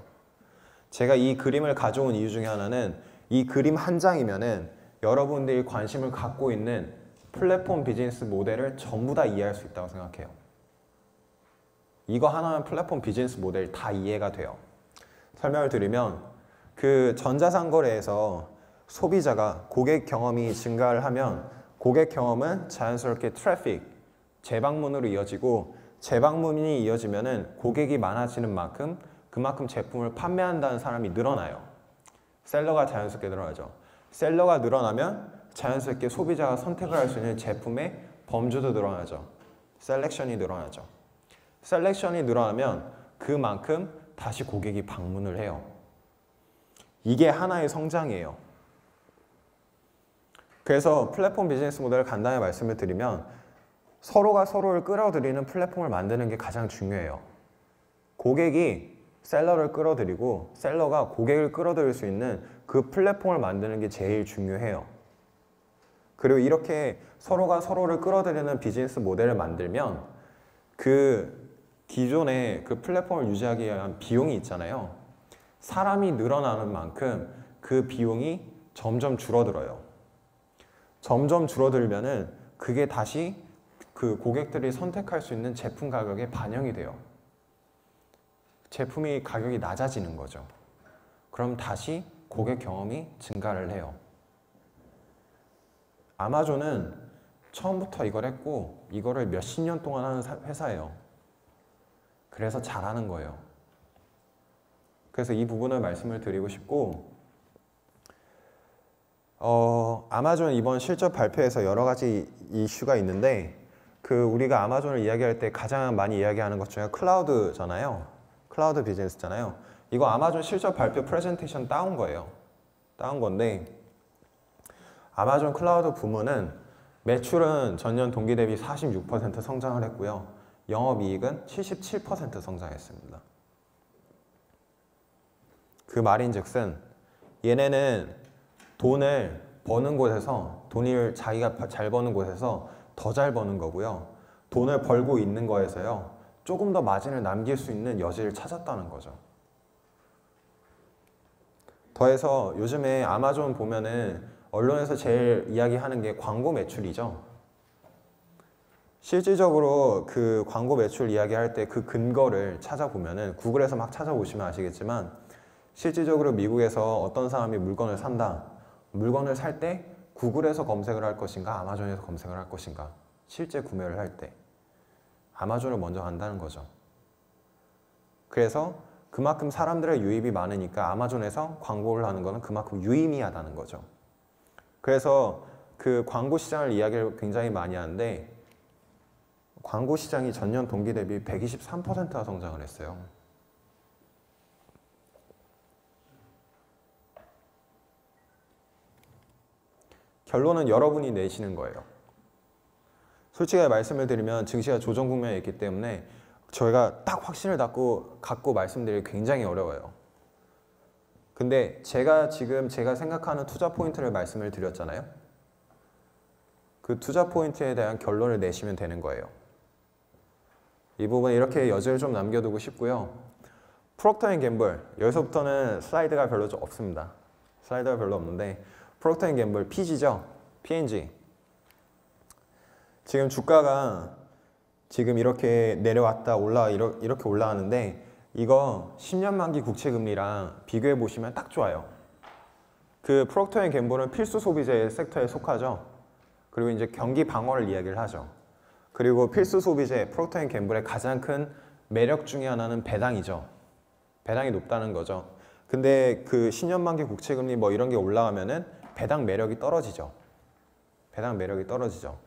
제가 이 그림을 가져온 이유 중에 하나는 이 그림 한 장이면은 여러분들이 관심을 갖고 있는 플랫폼 비즈니스 모델을 전부 다 이해할 수 있다고 생각해요. 이거 하나면 플랫폼 비즈니스 모델 다 이해가 돼요. 설명을 드리면 그 전자상거래에서 소비자가 고객 경험이 증가를 하면 고객 경험은 자연스럽게 트래픽, 재방문으로 이어지고 재방문이 이어지면은 고객이 많아지는 만큼 그만큼 제품을 판매한다는 사람이 늘어나요. 셀러가 자연스럽게 늘어나죠. 셀러가 늘어나면 자연스럽게 소비자가 선택을 할 수 있는 제품의 범주도 늘어나죠. 셀렉션이 늘어나죠. 셀렉션이 늘어나면 그만큼 다시 고객이 방문을 해요. 이게 하나의 성장이에요. 그래서 플랫폼 비즈니스 모델을 간단히 말씀을 드리면 서로가 서로를 끌어들이는 플랫폼을 만드는 게 가장 중요해요. 고객이 셀러를 끌어들이고 셀러가 고객을 끌어들일 수 있는 그 플랫폼을 만드는 게 제일 중요해요. 그리고 이렇게 서로가 서로를 끌어들이는 비즈니스 모델을 만들면 그 기존의 그 플랫폼을 유지하기 위한 비용이 있잖아요. 사람이 늘어나는 만큼 그 비용이 점점 줄어들어요. 점점 줄어들면은 그게 다시 그 고객들이 선택할 수 있는 제품 가격에 반영이 돼요. 제품이 가격이 낮아지는 거죠. 그럼 다시 고객 경험이 증가를 해요. 아마존은 처음부터 이걸 했고 이거를 몇십 년 동안 하는 회사예요. 그래서 잘하는 거예요. 그래서 이 부분을 말씀을 드리고 싶고 아마존 이번 실적 발표에서 여러 가지 이슈가 있는데 그 우리가 아마존을 이야기할 때 가장 많이 이야기하는 것 중에 클라우드잖아요. 클라우드 비즈니스잖아요. 이거 아마존 실적 발표 프레젠테이션 따온 거예요. 따온 건데 아마존 클라우드 부문은 매출은 전년 동기 대비 46% 성장을 했고요. 영업이익은 77% 성장했습니다. 그 말인즉슨 얘네는 돈을 버는 곳에서 돈을 자기가 잘 버는 곳에서 더 잘 버는 거고요. 돈을 벌고 있는 거에서요. 조금 더 마진을 남길 수 있는 여지를 찾았다는 거죠. 더해서 요즘에 아마존 보면은 언론에서 제일 이야기하는 게 광고 매출이죠. 실질적으로 그 광고 매출 이야기할 때 그 근거를 찾아보면은 구글에서 막 찾아보시면 아시겠지만 실질적으로 미국에서 어떤 사람이 물건을 산다. 물건을 살 때 구글에서 검색을 할 것인가 아마존에서 검색을 할 것인가 실제 구매를 할 때 아마존을 먼저 간다는 거죠. 그래서 그만큼 사람들의 유입이 많으니까 아마존에서 광고를 하는 것은 그만큼 유의미하다는 거죠. 그래서 그 광고 시장을 이야기를 굉장히 많이 하는데 광고 시장이 전년 동기 대비 123%가 성장을 했어요. 결론은 여러분이 내시는 거예요. 솔직히 말씀을 드리면 증시가 조정 국면에 있기 때문에 저희가 딱 확신을 갖고 말씀드리기 굉장히 어려워요. 근데 제가 생각하는 투자 포인트를 말씀을 드렸잖아요. 그 투자 포인트에 대한 결론을 내시면 되는 거예요. 이 부분 이렇게 여지를 좀 남겨두고 싶고요. 프록터 앤 갬블, 여기서부터는 슬라이드가 별로 좀 없습니다. 슬라이드가 별로 없는데 프록터 앤 갬블, PG죠? P&G. 지금 주가가 지금 이렇게 내려왔다 이렇게 올라가는데 이거 10년 만기 국채 금리랑 비교해 보시면 딱 좋아요. 그 프록터 앤 갬블은 필수 소비재 섹터에 속하죠. 그리고 이제 경기 방어를 이야기를 하죠. 그리고 필수 소비재 프록터 앤 갬블의 가장 큰 매력 중에 하나는 배당이죠. 배당이 높다는 거죠. 근데 그 10년 만기 국채 금리 뭐 이런 게 올라가면은 배당 매력이 떨어지죠. 배당 매력이 떨어지죠.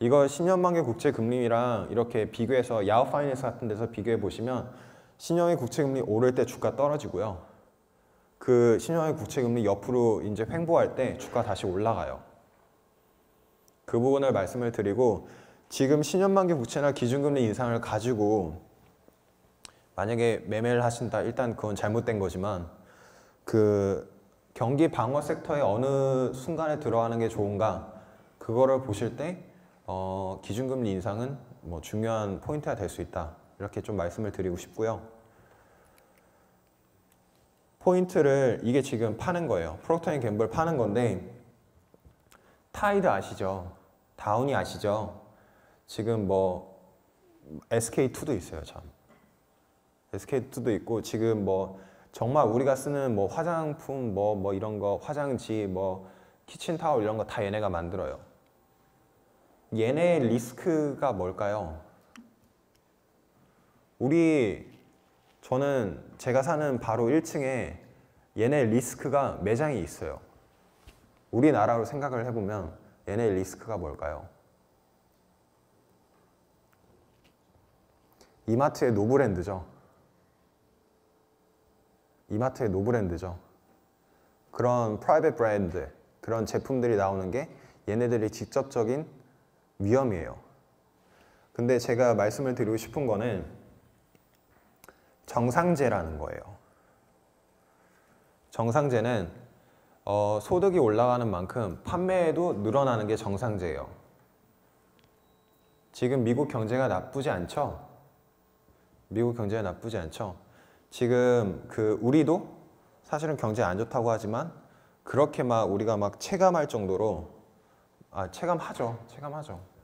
이거 10년 만기 국채 금리랑 이렇게 비교해서 야후 파이낸스 같은 데서 비교해 보시면 10년의 국채 금리 오를 때 주가 떨어지고요. 그 10년의 국채 금리 옆으로 이제 횡보할 때 주가 다시 올라가요. 그 부분을 말씀을 드리고 지금 10년 만기 국채나 기준금리 인상을 가지고 만약에 매매를 하신다, 일단 그건 잘못된 거지만 그 경기 방어 섹터에 어느 순간에 들어가는 게 좋은가 그거를 보실 때 기준금리 인상은 뭐 중요한 포인트가 될 수 있다. 이렇게 좀 말씀을 드리고 싶고요. 포인트를 이게 지금 파는 거예요. 프록터 앤 갬블 파는 건데 타이드 아시죠? 다운이 아시죠? 지금 뭐 SK2도 있어요, 참. SK2도 있고 지금 뭐 정말 우리가 쓰는 뭐 화장품 뭐 이런 거 화장지 뭐 키친타올 이런 거 다 얘네가 만들어요. 얘네 리스크가 뭘까요? 저는 제가 사는 바로 1층에 얘네 리스크가 매장이 있어요. 우리나라로 생각을 해보면 얘네 리스크가 뭘까요? 이마트의 노브랜드죠. 이마트의 노브랜드죠. 그런 프라이빗 브랜드, 그런 제품들이 나오는 게 얘네들이 직접적인 위험이에요. 근데 제가 말씀을 드리고 싶은 거는 정상재라는 거예요. 정상재는 소득이 올라가는 만큼 판매도 늘어나는 게 정상재예요. 지금 미국 경제가 나쁘지 않죠? 미국 경제가 나쁘지 않죠? 지금 우리도 사실은 경제 안 좋다고 하지만 그렇게 우리가 체감할 정도로 체감하죠.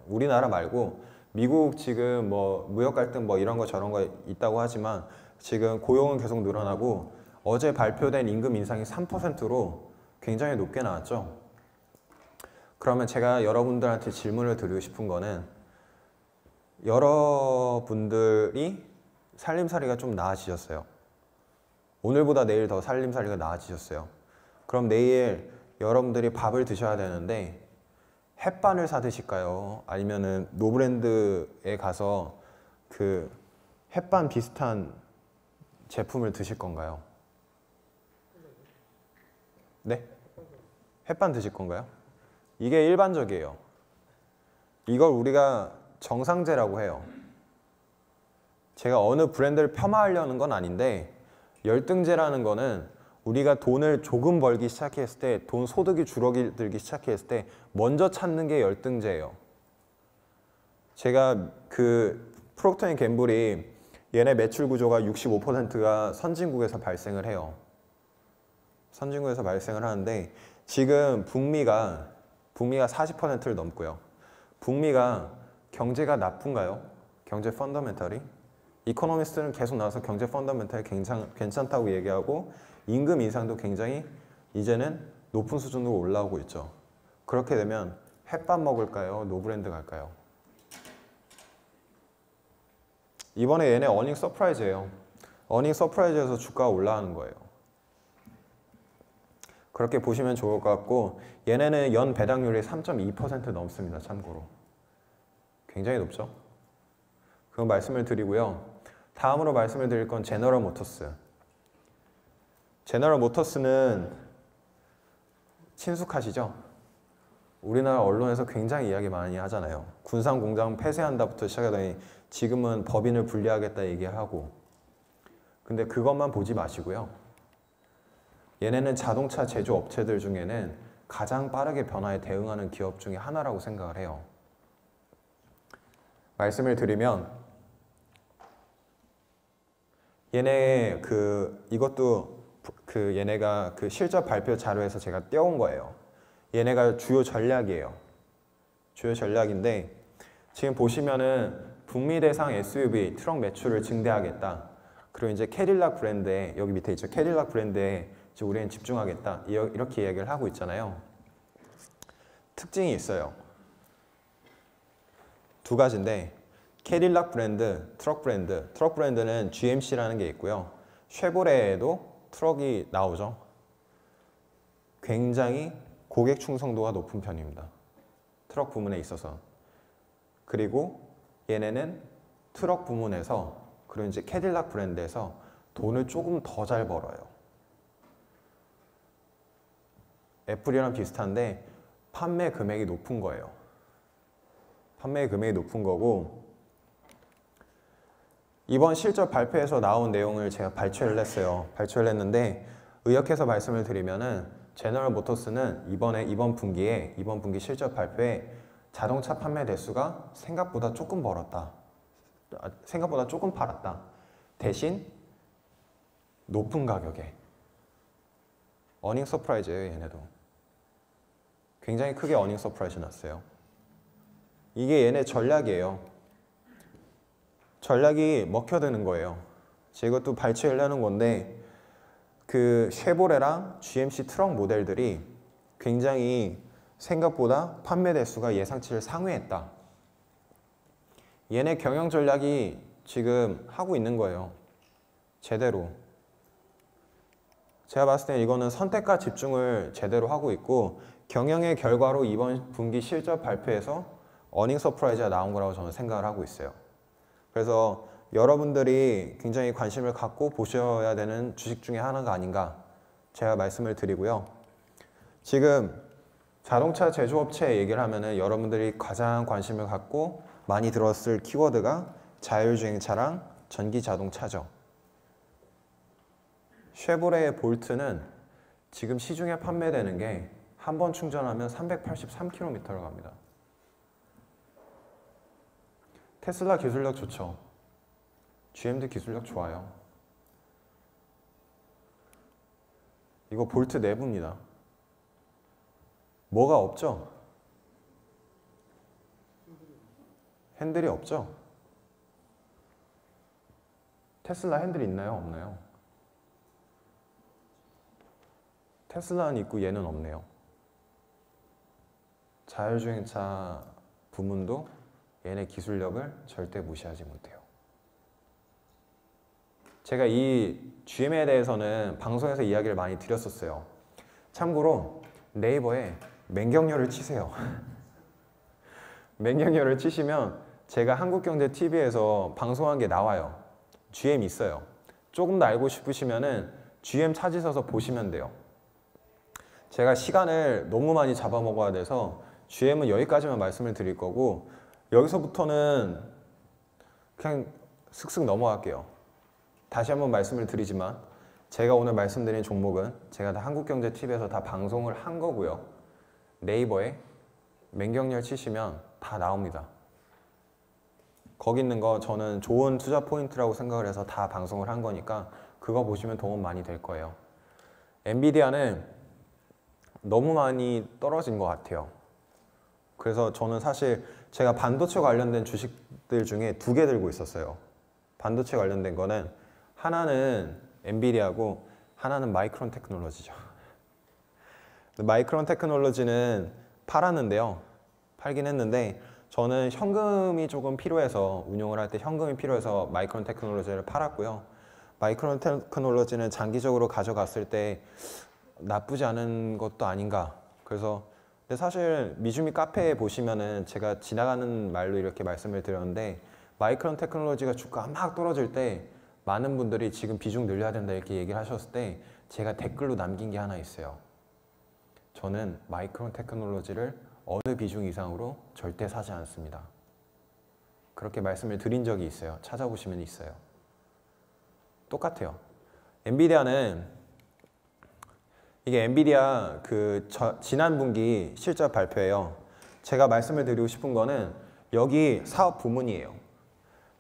우리나라 말고 미국 지금 뭐 무역 갈등 뭐 이런 거 저런 거 있다고 하지만 지금 고용은 계속 늘어나고 어제 발표된 임금 인상이 3%로 굉장히 높게 나왔죠. 그러면 제가 여러분들한테 질문을 드리고 싶은 거는 여러분들이 살림살이가 좀 나아지셨어요. 오늘보다 내일 더 살림살이가 나아지셨어요. 그럼 내일 여러분들이 밥을 드셔야 되는데 햇반을 사 드실까요? 아니면은 노브랜드에 가서 그 햇반 비슷한 제품을 드실 건가요? 네? 햇반 드실 건가요? 이게 일반적이에요. 이걸 우리가 정상재라고 해요. 제가 어느 브랜드를 폄하하려는 건 아닌데 열등제라는 거는 우리가 돈을 조금 벌기 시작했을 때, 돈 소득이 줄어들기 시작했을 때 먼저 찾는 게 열등제예요. 제가 프록터 앤 갬블이 얘네 매출 구조가 65%가 선진국에서 발생을 해요. 선진국에서 발생을 하는데 지금 북미가 40%를 넘고요. 북미가 경제가 나쁜가요? 경제 펀더멘털이? 이코노미스트는 계속 나와서 경제 펀더멘털이 괜찮다고 얘기하고 임금 인상도 굉장히 이제는 높은 수준으로 올라오고 있죠. 그렇게 되면 햇밥 먹을까요? 노브랜드 갈까요? 이번에 얘네 어닝 서프라이즈예요. 어닝 서프라이즈에서 주가가 올라가는 거예요. 그렇게 보시면 좋을 것 같고 얘네는 연 배당률이 3.2% 넘습니다. 참고로. 굉장히 높죠? 그건 말씀을 드리고요. 다음으로 말씀을 드릴 건 제너럴 모터스. 제너럴 모터스는 친숙하시죠? 우리나라 언론에서 굉장히 이야기 많이 하잖아요. 군산 공장 폐쇄한다부터 시작하더니 지금은 법인을 분리하겠다 얘기하고. 근데 그것만 보지 마시고요. 얘네는 자동차 제조업체들 중에는 가장 빠르게 변화에 대응하는 기업 중에 하나라고 생각을 해요. 말씀을 드리면 얘네 이것도 얘네가 실적 발표 자료에서 제가 떼온 거예요. 얘네가 주요 전략이에요. 주요 전략인데 지금 보시면은 북미 대상 SUV 트럭 매출을 증대하겠다. 그리고 이제 캐딜락 브랜드에 여기 밑에 있죠. 캐딜락 브랜드에 이제 우리는 집중하겠다. 이렇게 이야기를 하고 있잖아요. 특징이 있어요. 두 가지인데 캐딜락 브랜드, 트럭 브랜드는 GMC라는 게 있고요. 쉐보레에도 트럭이 나오죠. 굉장히 고객 충성도가 높은 편입니다. 트럭 부문에 있어서. 그리고 얘네는 트럭 부문에서 그리고 이제 캐딜락 브랜드에서 돈을 조금 더 잘 벌어요. 애플이랑 비슷한데 판매 금액이 높은 거예요. 판매 금액이 높은 거고 이번 실적 발표에서 나온 내용을 제가 발췌를 했어요. 발췌를 했는데 의역해서 말씀을 드리면은 제너럴 모터스는 이번 분기 실적 발표에 자동차 판매 대수가 생각보다 조금 벌었다. 생각보다 조금 팔았다. 대신 높은 가격에. 어닝 서프라이즈예요, 얘네도. 굉장히 크게 어닝 서프라이즈 났어요. 이게 얘네 전략이에요. 전략이 먹혀드는 거예요. 제가 이것도 발췌를 하는 건데 그 쉐보레랑 GMC 트럭 모델들이 굉장히 생각보다 판매 대수가 예상치를 상회했다. 얘네 경영 전략이 지금 하고 있는 거예요. 제대로. 제가 봤을 때 이거는 선택과 집중을 제대로 하고 있고 경영의 결과로 이번 분기 실적 발표에서 어닝 서프라이즈가 나온 거라고 저는 생각을 하고 있어요. 그래서 여러분들이 굉장히 관심을 갖고 보셔야 되는 주식 중에 하나가 아닌가 제가 말씀을 드리고요. 지금 자동차 제조업체 얘기를 하면은 여러분들이 가장 관심을 갖고 많이 들었을 키워드가 자율주행차랑 전기자동차죠. 쉐보레의 볼트는 지금 시중에 판매되는 게 한 번 충전하면 383km를 갑니다. 테슬라 기술력 좋죠. GM도 기술력 좋아요. 이거 볼트 내부입니다. 뭐가 없죠? 핸들이 없죠? 테슬라 핸들 있나요? 없나요? 테슬라는 있고 얘는 없네요. 자율주행차 부문도 얘네 기술력을 절대 무시하지 못해요. 제가 이 GM에 대해서는 방송에서 이야기를 많이 드렸었어요. 참고로 네이버에 맹경열을 치세요. 맹경열을 치시면 제가 한국경제TV에서 방송한 게 나와요. GM 있어요. 조금 더 알고 싶으시면은 GM 찾으셔서 보시면 돼요. 제가 시간을 너무 많이 잡아먹어야 돼서 GM은 여기까지만 말씀을 드릴 거고 여기서부터는 그냥 슥슥 넘어갈게요. 다시 한번 말씀을 드리지만 제가 오늘 말씀드린 종목은 제가 다 한국경제TV에서 다 방송을 한 거고요. 네이버에 맹경열 치시면 다 나옵니다. 거기 있는 거 저는 좋은 투자 포인트라고 생각을 해서 다 방송을 한 거니까 그거 보시면 도움 많이 될 거예요. 엔비디아는 너무 많이 떨어진 것 같아요. 그래서 저는 사실 제가 반도체 관련된 주식들 중에 2개 들고 있었어요. 반도체 관련된 거는 하나는 엔비디아고 하나는 마이크론 테크놀로지죠. 마이크론 테크놀로지는 팔았는데요. 팔긴 했는데 저는 현금이 조금 필요해서 운용을 할 때 현금이 필요해서 마이크론 테크놀로지를 팔았고요. 마이크론 테크놀로지는 장기적으로 가져갔을 때 나쁘지 않은 것도 아닌가. 그래서 근데 사실 미주미 카페에 보시면은 제가 지나가는 말로 이렇게 말씀을 드렸는데 마이크론 테크놀로지가 주가가 막 떨어질 때 많은 분들이 지금 비중 늘려야 된다 이렇게 얘기를 하셨을 때 제가 댓글로 남긴 게 하나 있어요. 저는 마이크론 테크놀로지를 어느 비중 이상으로 절대 사지 않습니다. 그렇게 말씀을 드린 적이 있어요. 찾아보시면 있어요. 똑같아요. 엔비디아는 이게 엔비디아 지난 분기 실적 발표예요. 제가 말씀을 드리고 싶은 거는 여기 사업 부문이에요.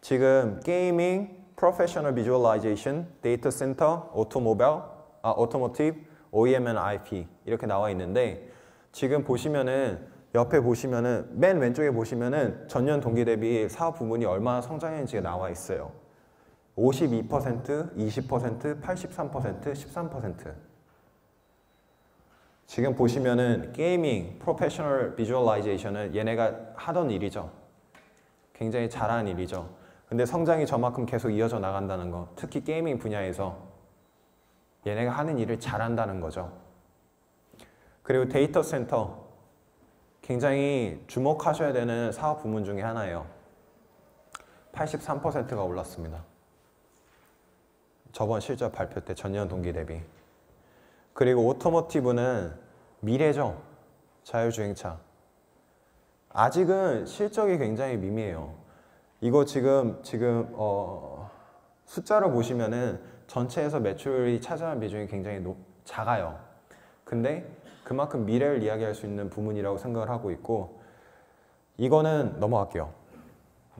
지금 게이밍, 프로페셔널 비주얼라이제이션, 데이터 센터, 오토모티브, OEM and IP 이렇게 나와 있는데 지금 보시면은 옆에 보시면은 맨 왼쪽에 보시면은 전년 동기 대비 사업 부문이 얼마나 성장했는지가 나와 있어요. 52%, 20%, 83%, 13%. 지금 보시면은 게이밍, 프로페셔널 비주얼라이제이션은 얘네가 하던 일이죠. 굉장히 잘하는 일이죠. 근데 성장이 저만큼 계속 이어져 나간다는 거, 특히 게이밍 분야에서 얘네가 하는 일을 잘한다는 거죠. 그리고 데이터 센터, 굉장히 주목하셔야 되는 사업 부문 중에 하나예요. 83%가 올랐습니다. 저번 실적 발표 때 전년 동기 대비. 그리고 오토모티브는 미래죠. 자율주행차. 아직은 실적이 굉장히 미미해요. 이거 지금 숫자로 보시면은 전체에서 매출이 차지하는 비중이 굉장히 작아요. 근데 그만큼 미래를 이야기할 수 있는 부문이라고 생각을 하고 있고, 이거는 넘어갈게요.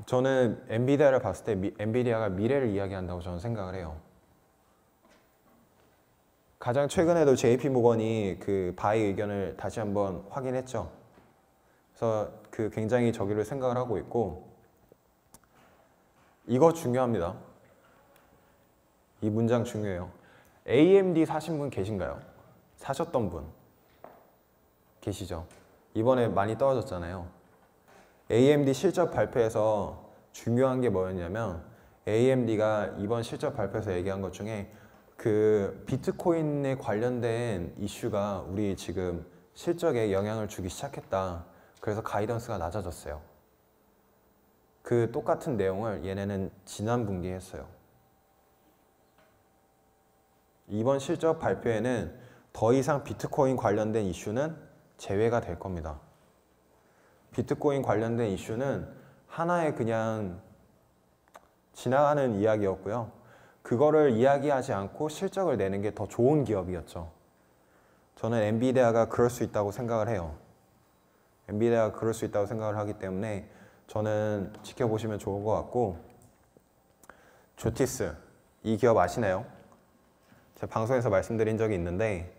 저는 엔비디아를 봤을 때 엔비디아가 미래를 이야기한다고 저는 생각을 해요. 가장 최근에도 JP 모건이 그 바이 의견을 다시 한번 확인했죠. 그래서 그 굉장히 저기를 생각을 하고 있고, 이거 중요합니다. 이 문장 중요해요. AMD 사신 분 계신가요? 사셨던 분 계시죠? 이번에 많이 떨어졌잖아요. AMD 실적 발표에서 중요한 게 뭐였냐면, AMD가 이번 실적 발표에서 얘기한 것 중에 그 비트코인에 관련된 이슈가 우리 지금 실적에 영향을 주기 시작했다. 그래서 가이던스가 낮아졌어요. 그 똑같은 내용을 얘네는 지난 분기에 했어요. 이번 실적 발표에는 더 이상 비트코인 관련된 이슈는 제외가 될 겁니다. 비트코인 관련된 이슈는 하나의 그냥 지나가는 이야기였고요. 그거를 이야기하지 않고 실적을 내는 게 더 좋은 기업이었죠. 저는 엔비디아가 그럴 수 있다고 생각을 해요. 엔비디아가 그럴 수 있다고 생각을 하기 때문에 저는 지켜보시면 좋을 것 같고, 조티스, 이 기업 아시나요? 제가 방송에서 말씀드린 적이 있는데,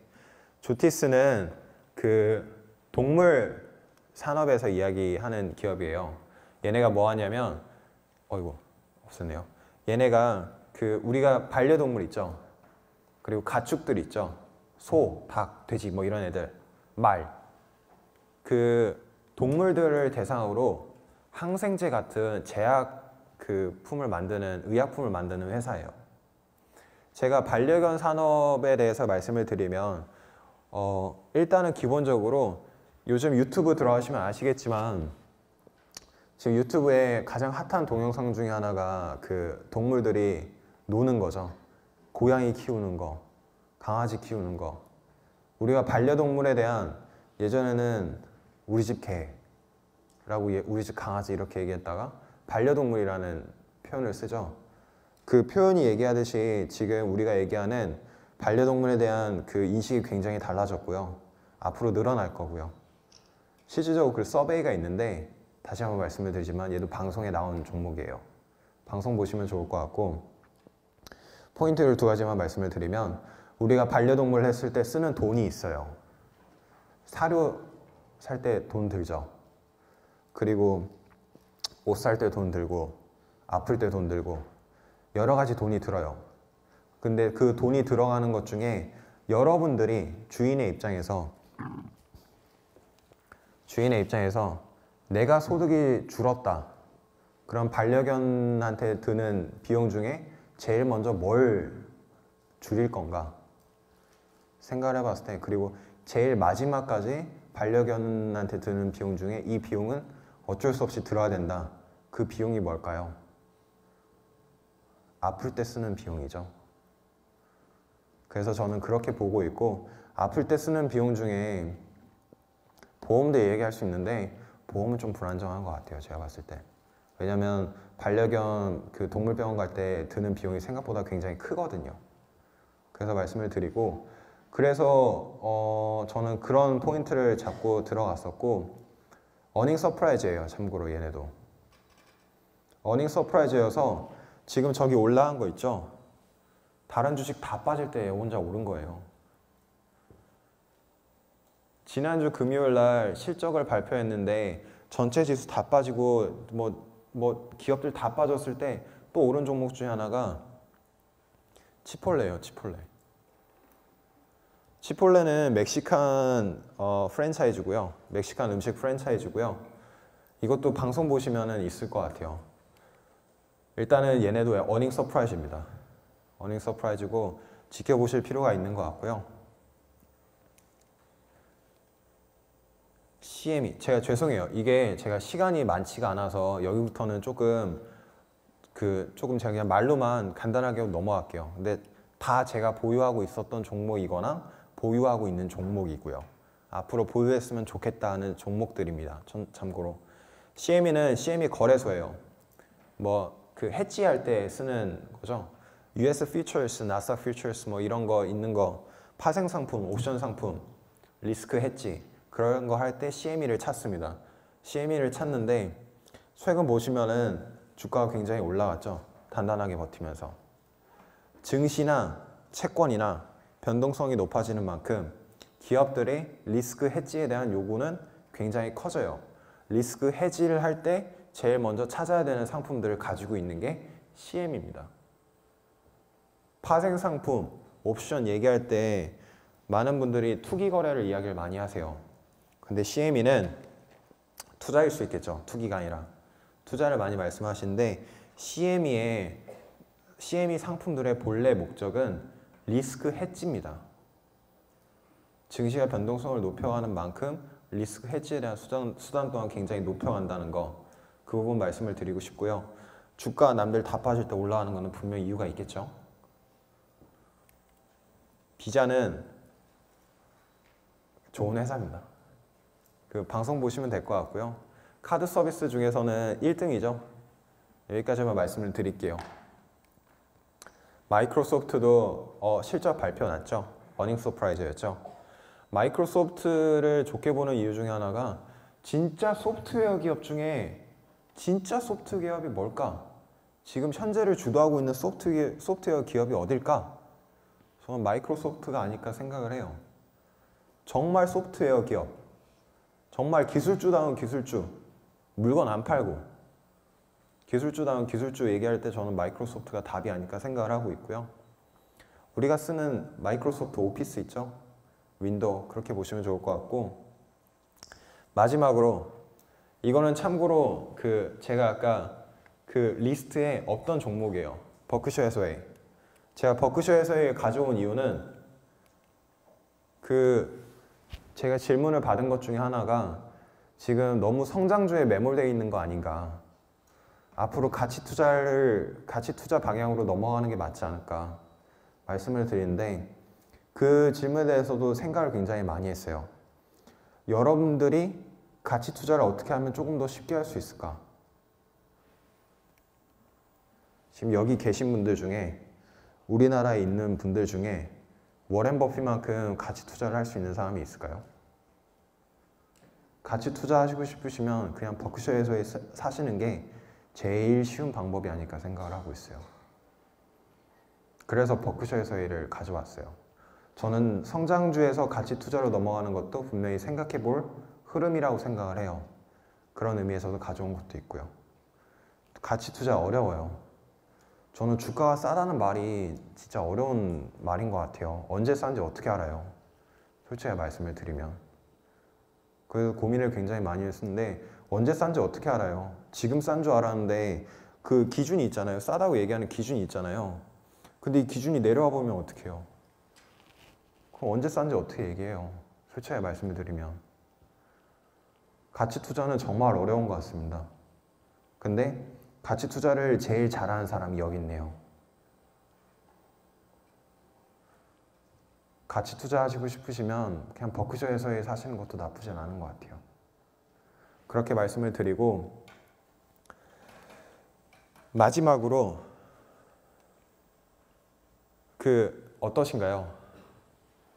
조티스는 그 동물 산업에서 이야기하는 기업이에요. 얘네가 뭐 하냐면, 어이구, 없었네요. 얘네가 그 우리가 반려동물 있죠. 그리고 가축들 있죠. 소, 닭, 돼지 뭐 이런 애들, 말. 그 동물들을 대상으로 항생제 같은 제약 그 품을 만드는, 의약품을 만드는 회사예요. 제가 반려견 산업에 대해서 말씀을 드리면 일단은 기본적으로 요즘 유튜브 들어가시면 아시겠지만, 지금 유튜브에 가장 핫한 동영상 중에 하나가 그 동물들이 노는 거죠. 고양이 키우는 거, 강아지 키우는 거. 우리가 반려동물에 대한, 예전에는 우리 집 개라고 우리 집 강아지 이렇게 얘기했다가 반려동물이라는 표현을 쓰죠. 그 표현이 얘기하듯이 지금 우리가 얘기하는 반려동물에 대한 그 인식이 굉장히 달라졌고요. 앞으로 늘어날 거고요. 실질적으로 그 서베이가 있는데, 다시 한번 말씀을 드리지만 얘도 방송에 나온 종목이에요. 방송 보시면 좋을 것 같고, 포인트를 두 가지만 말씀을 드리면, 우리가 반려동물을 했을 때 쓰는 돈이 있어요. 사료 살 때 돈 들죠. 그리고 옷 살 때 돈 들고, 아플 때 돈 들고, 여러 가지 돈이 들어요. 근데 그 돈이 들어가는 것 중에 여러분들이 주인의 입장에서 내가 소득이 줄었다. 그럼 반려견한테 드는 비용 중에 제일 먼저 뭘 줄일 건가 생각을 해봤을 때, 그리고 제일 마지막까지 반려견한테 드는 비용 중에 이 비용은 어쩔 수 없이 들어야 된다. 그 비용이 뭘까요? 아플 때 쓰는 비용이죠. 그래서 저는 그렇게 보고 있고, 아플 때 쓰는 비용 중에 보험도 얘기할 수 있는데, 보험은 좀 불안정한 것 같아요. 제가 봤을 때. 왜냐면 반려견 그 동물병원 갈 때 드는 비용이 생각보다 굉장히 크거든요. 그래서 말씀을 드리고, 그래서 저는 그런 포인트를 잡고 들어갔었고, 어닝 서프라이즈예요. 참고로 얘네도 어닝 서프라이즈여서 지금 저기 올라간 거 있죠. 다른 주식 다 빠질 때 혼자 오른 거예요. 지난주 금요일 날 실적을 발표했는데 전체 지수 다 빠지고 뭐 기업들 다 빠졌을 때 또 오른 종목 중에 하나가 치폴레예요. 치폴레는 멕시칸 프랜차이즈고요. 멕시칸 음식 프랜차이즈고요. 이것도 방송 보시면은 있을 것 같아요. 일단은 얘네도 어닝 서프라이즈입니다. 어닝 서프라이즈고 지켜보실 필요가 있는 것 같고요. CME 제가 죄송해요. 이게 제가 시간이 많지가 않아서 여기부터는 조금 제가 그냥 말로만 간단하게 넘어갈게요. 근데 다 제가 보유하고 있었던 종목이거나 보유하고 있는 종목이고요. 앞으로 보유했으면 좋겠다는 종목들입니다. 참고로 CME는 CME 거래소예요. 뭐 그 해지할 때 쓰는 거죠. US Futures, 나스닥 Futures 뭐 이런 거 있는 거 파생 상품, 옵션 상품, 리스크 해지 그런 거 할 때 CME를 찾습니다. CME를 찾는데 최근 보시면은 주가가 굉장히 올라왔죠. 단단하게 버티면서. 증시나 채권이나 변동성이 높아지는 만큼 기업들의 리스크 해지에 대한 요구는 굉장히 커져요. 리스크 해지를 할 때 제일 먼저 찾아야 되는 상품들을 가지고 있는 게 CM입니다. 파생 상품, 옵션 얘기할 때 많은 분들이 투기 거래를 이야기를 많이 하세요. 근데 CME는 투자일 수 있겠죠. 투기가 아니라. 투자를 많이 말씀하시는데 CME 상품들의 본래 목적은 리스크 해지입니다. 증시가 변동성을 높여가는 만큼 리스크 해지에 대한 수단 또한 굉장히 높여간다는 거, 그 부분 말씀을 드리고 싶고요. 주가 남들 다 빠질 때 올라가는 거는 분명히 이유가 있겠죠. 비자는 좋은 회사입니다. 그 방송 보시면 될 것 같고요. 카드 서비스 중에서는 1등이죠. 여기까지만 말씀을 드릴게요. 마이크로소프트도 실적 발표 났죠. 어닝 서프라이즈였죠. 마이크로소프트를 좋게 보는 이유 중에 하나가 진짜 소프트웨어 기업 중에 진짜 소프트 기업이 뭘까? 지금 현재를 주도하고 있는 소프트웨어 기업이 어딜까? 저는 마이크로소프트가 아닐까 생각을 해요. 정말 소프트웨어 기업, 정말 기술주다운 기술주, 물건 안 팔고 기술주다운 기술주 얘기할 때 저는 마이크로소프트가 답이 아닐까 생각을 하고 있고요. 우리가 쓰는 마이크로소프트 오피스 있죠? 윈도우, 그렇게 보시면 좋을 것 같고, 마지막으로 이거는 참고로 제가 아까 그 리스트에 없던 종목이에요. 버크셔 해서웨이. 제가 버크셔 해서웨이 가져온 이유는 제가 질문을 받은 것 중에 하나가 지금 너무 성장주에 매몰되어 있는 거 아닌가. 앞으로 가치 투자 방향으로 넘어가는 게 맞지 않을까 말씀을 드리는데, 그 질문에 대해서도 생각을 굉장히 많이 했어요. 여러분들이 가치 투자를 어떻게 하면 조금 더 쉽게 할 수 있을까? 지금 여기 계신 분들 중에, 우리나라에 있는 분들 중에 워렌 버핏만큼 가치 투자를 할 수 있는 사람이 있을까요? 가치 투자하시고 싶으시면 그냥 버크셔에서 사시는 게 제일 쉬운 방법이 아닐까 생각을 하고 있어요. 그래서 버크셔 해서웨이를 가져왔어요. 저는 성장주에서 가치 투자로 넘어가는 것도 분명히 생각해 볼 흐름이라고 생각을 해요. 그런 의미에서도 가져온 것도 있고요. 가치 투자 어려워요. 저는 주가가 싸다는 말이 진짜 어려운 말인 것 같아요. 언제 싼지 어떻게 알아요? 솔직히 말씀을 드리면. 그 고민을 굉장히 많이 했는데 언제 싼지 어떻게 알아요? 지금 싼 줄 알았는데 그 기준이 있잖아요. 싸다고 얘기하는 기준이 있잖아요. 근데 이 기준이 내려와 보면 어떻게 해요? 그럼 언제 싼지 어떻게 얘기해요? 솔직히 말씀을 드리면. 가치 투자는 정말 어려운 것 같습니다. 근데 가치 투자를 제일 잘하는 사람이 여기 있네요. 가치 투자하시고 싶으시면 그냥 버크셔에서 사시는 것도 나쁘진 않은 것 같아요. 그렇게 말씀을 드리고, 마지막으로 어떠신가요?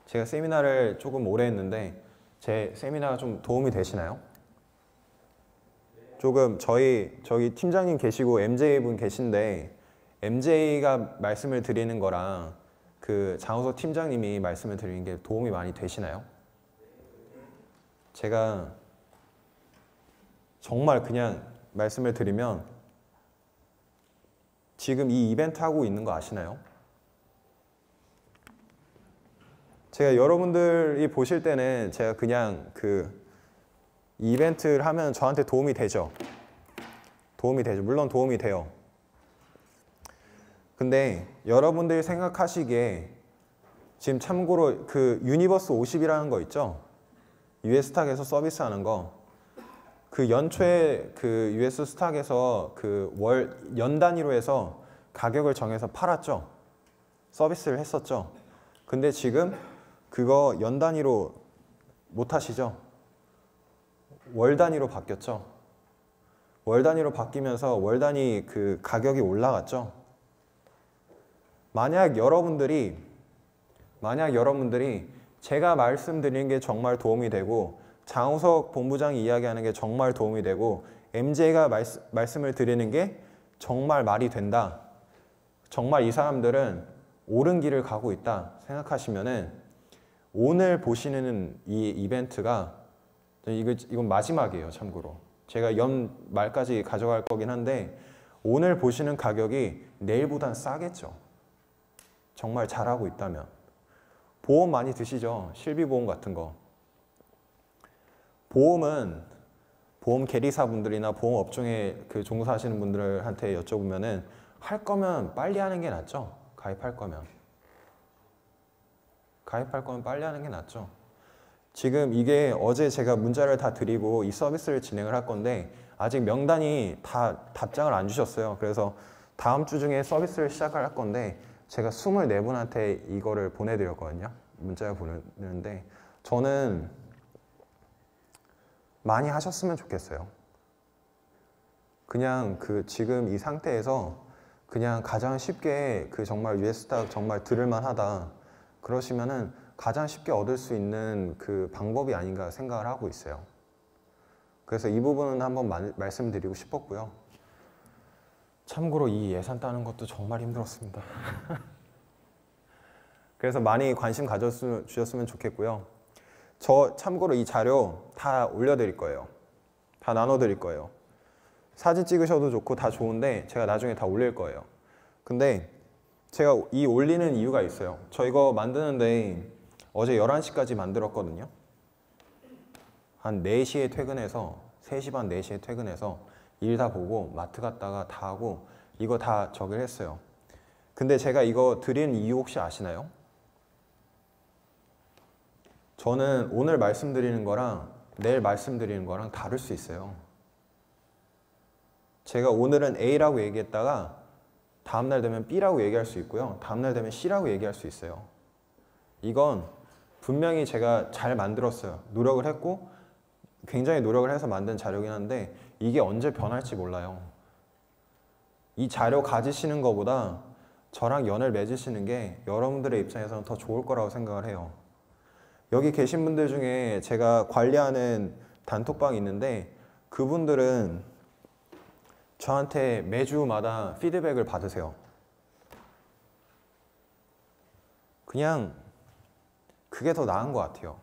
제가 세미나를 조금 오래 했는데 제 세미나가 좀 도움이 되시나요? 조금 저희 팀장님 계시고 MJ분 계신데 MJ가 말씀을 드리는 거랑 장호석 팀장님이 말씀을 드리는 게 도움이 많이 되시나요? 제가 정말 그냥 말씀을 드리면 지금 이 이벤트 하고 있는 거 아시나요? 제가 여러분들이 보실 때는 제가 그냥 그 이벤트를 하면 저한테 도움이 되죠. 도움이 되죠. 물론 도움이 돼요. 근데 여러분들이 생각하시기에 지금 참고로 그 유니버스 50이라는 거 있죠? US 스탁에서 서비스하는 거. 그 연초에 그 US 스탁에서 그 연 단위로 해서 가격을 정해서 팔았죠. 서비스를 했었죠. 근데 지금 그거 연 단위로 못 하시죠? 월 단위로 바뀌었죠. 월 단위로 바뀌면서 월 단위 그 가격이 올라갔죠. 만약 여러분들이 제가 말씀드리는 게 정말 도움이 되고 장우석 본부장이 이야기하는 게 정말 도움이 되고 MJ가 말씀을 드리는 게 정말 말이 된다. 정말 이 사람들은 옳은 길을 가고 있다 생각하시면은 오늘 보시는 이 이벤트가 이건 마지막이에요. 참고로 제가 연 말까지 가져갈 거긴 한데 오늘 보시는 가격이 내일보단 싸겠죠. 정말 잘하고 있다면. 보험 많이 드시죠? 실비보험 같은 거. 보험 계리사분들이나 보험 업종에 그 종사하시는 분들한테 여쭤보면은 할 거면 빨리 하는 게 낫죠. 가입할 거면 빨리 하는 게 낫죠. 지금 이게 어제 제가 문자를 다 드리고 이 서비스를 진행을 할 건데 아직 명단이 다 답장을 안 주셨어요. 그래서 다음 주 중에 서비스를 시작을 할 건데 제가 24분한테 이거를 보내드렸거든요. 문자를 보내는데 저는 많이 하셨으면 좋겠어요. 그냥 그 지금 이 상태에서 그냥 가장 쉽게 그 정말 US스탁 정말 들을만 하다 그러시면은 가장 쉽게 얻을 수 있는 그 방법이 아닌가 생각을 하고 있어요. 그래서 이 부분은 한번 말씀드리고 싶었고요. 참고로 이 예산 따는 것도 정말 힘들었습니다. 그래서 많이 관심 가져주셨으면 좋겠고요. 저 참고로 이 자료 다 올려드릴 거예요. 다 나눠드릴 거예요. 사진 찍으셔도 좋고 다 좋은데 제가 나중에 다 올릴 거예요. 근데 제가 이 올리는 이유가 있어요. 저 이거 만드는데 어제 11시까지 만들었거든요. 한 4시에 퇴근해서 3시 반 4시에 퇴근해서 일 다 보고 마트 갔다가 다 하고 이거 다 저기를 했어요. 근데 제가 이거 드린 이유 혹시 아시나요? 저는 오늘 말씀드리는 거랑 내일 말씀드리는 거랑 다를 수 있어요. 제가 오늘은 A라고 얘기했다가 다음날 되면 B라고 얘기할 수 있고요. 다음날 되면 C라고 얘기할 수 있어요. 이건 분명히 제가 잘 만들었어요. 노력을 했고 굉장히 노력을 해서 만든 자료긴 한데 이게 언제 변할지 몰라요. 이 자료 가지시는 것보다 저랑 연을 맺으시는 게 여러분들의 입장에서는 더 좋을 거라고 생각을 해요. 여기 계신 분들 중에 제가 관리하는 단톡방이 있는데 그분들은 저한테 매주마다 피드백을 받으세요. 그냥 그게 더 나은 것 같아요.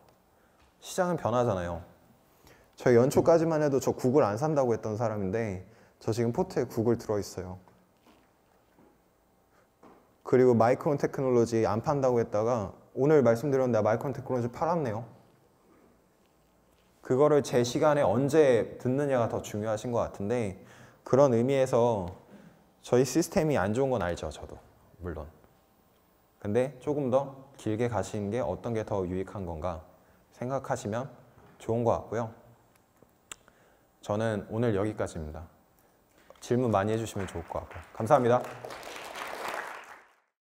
시장은 변하잖아요. 저 연초까지만 해도 저 구글 안 산다고 했던 사람인데 저 지금 포트에 구글 들어있어요. 그리고 마이크론 테크놀로지 안 판다고 했다가 오늘 말씀드렸는데 마이크론 테크놀로지 팔았네요. 그거를 제 시간에 언제 듣느냐가 더 중요하신 것 같은데 그런 의미에서 저희 시스템이 안 좋은 건 알죠. 저도 물론. 근데 조금 더 길게 가시는 게 어떤 게 더 유익한 건가 생각하시면 좋은 것 같고요. 저는 오늘 여기까지입니다. 질문 많이 해주시면 좋을 것 같고요. 감사합니다.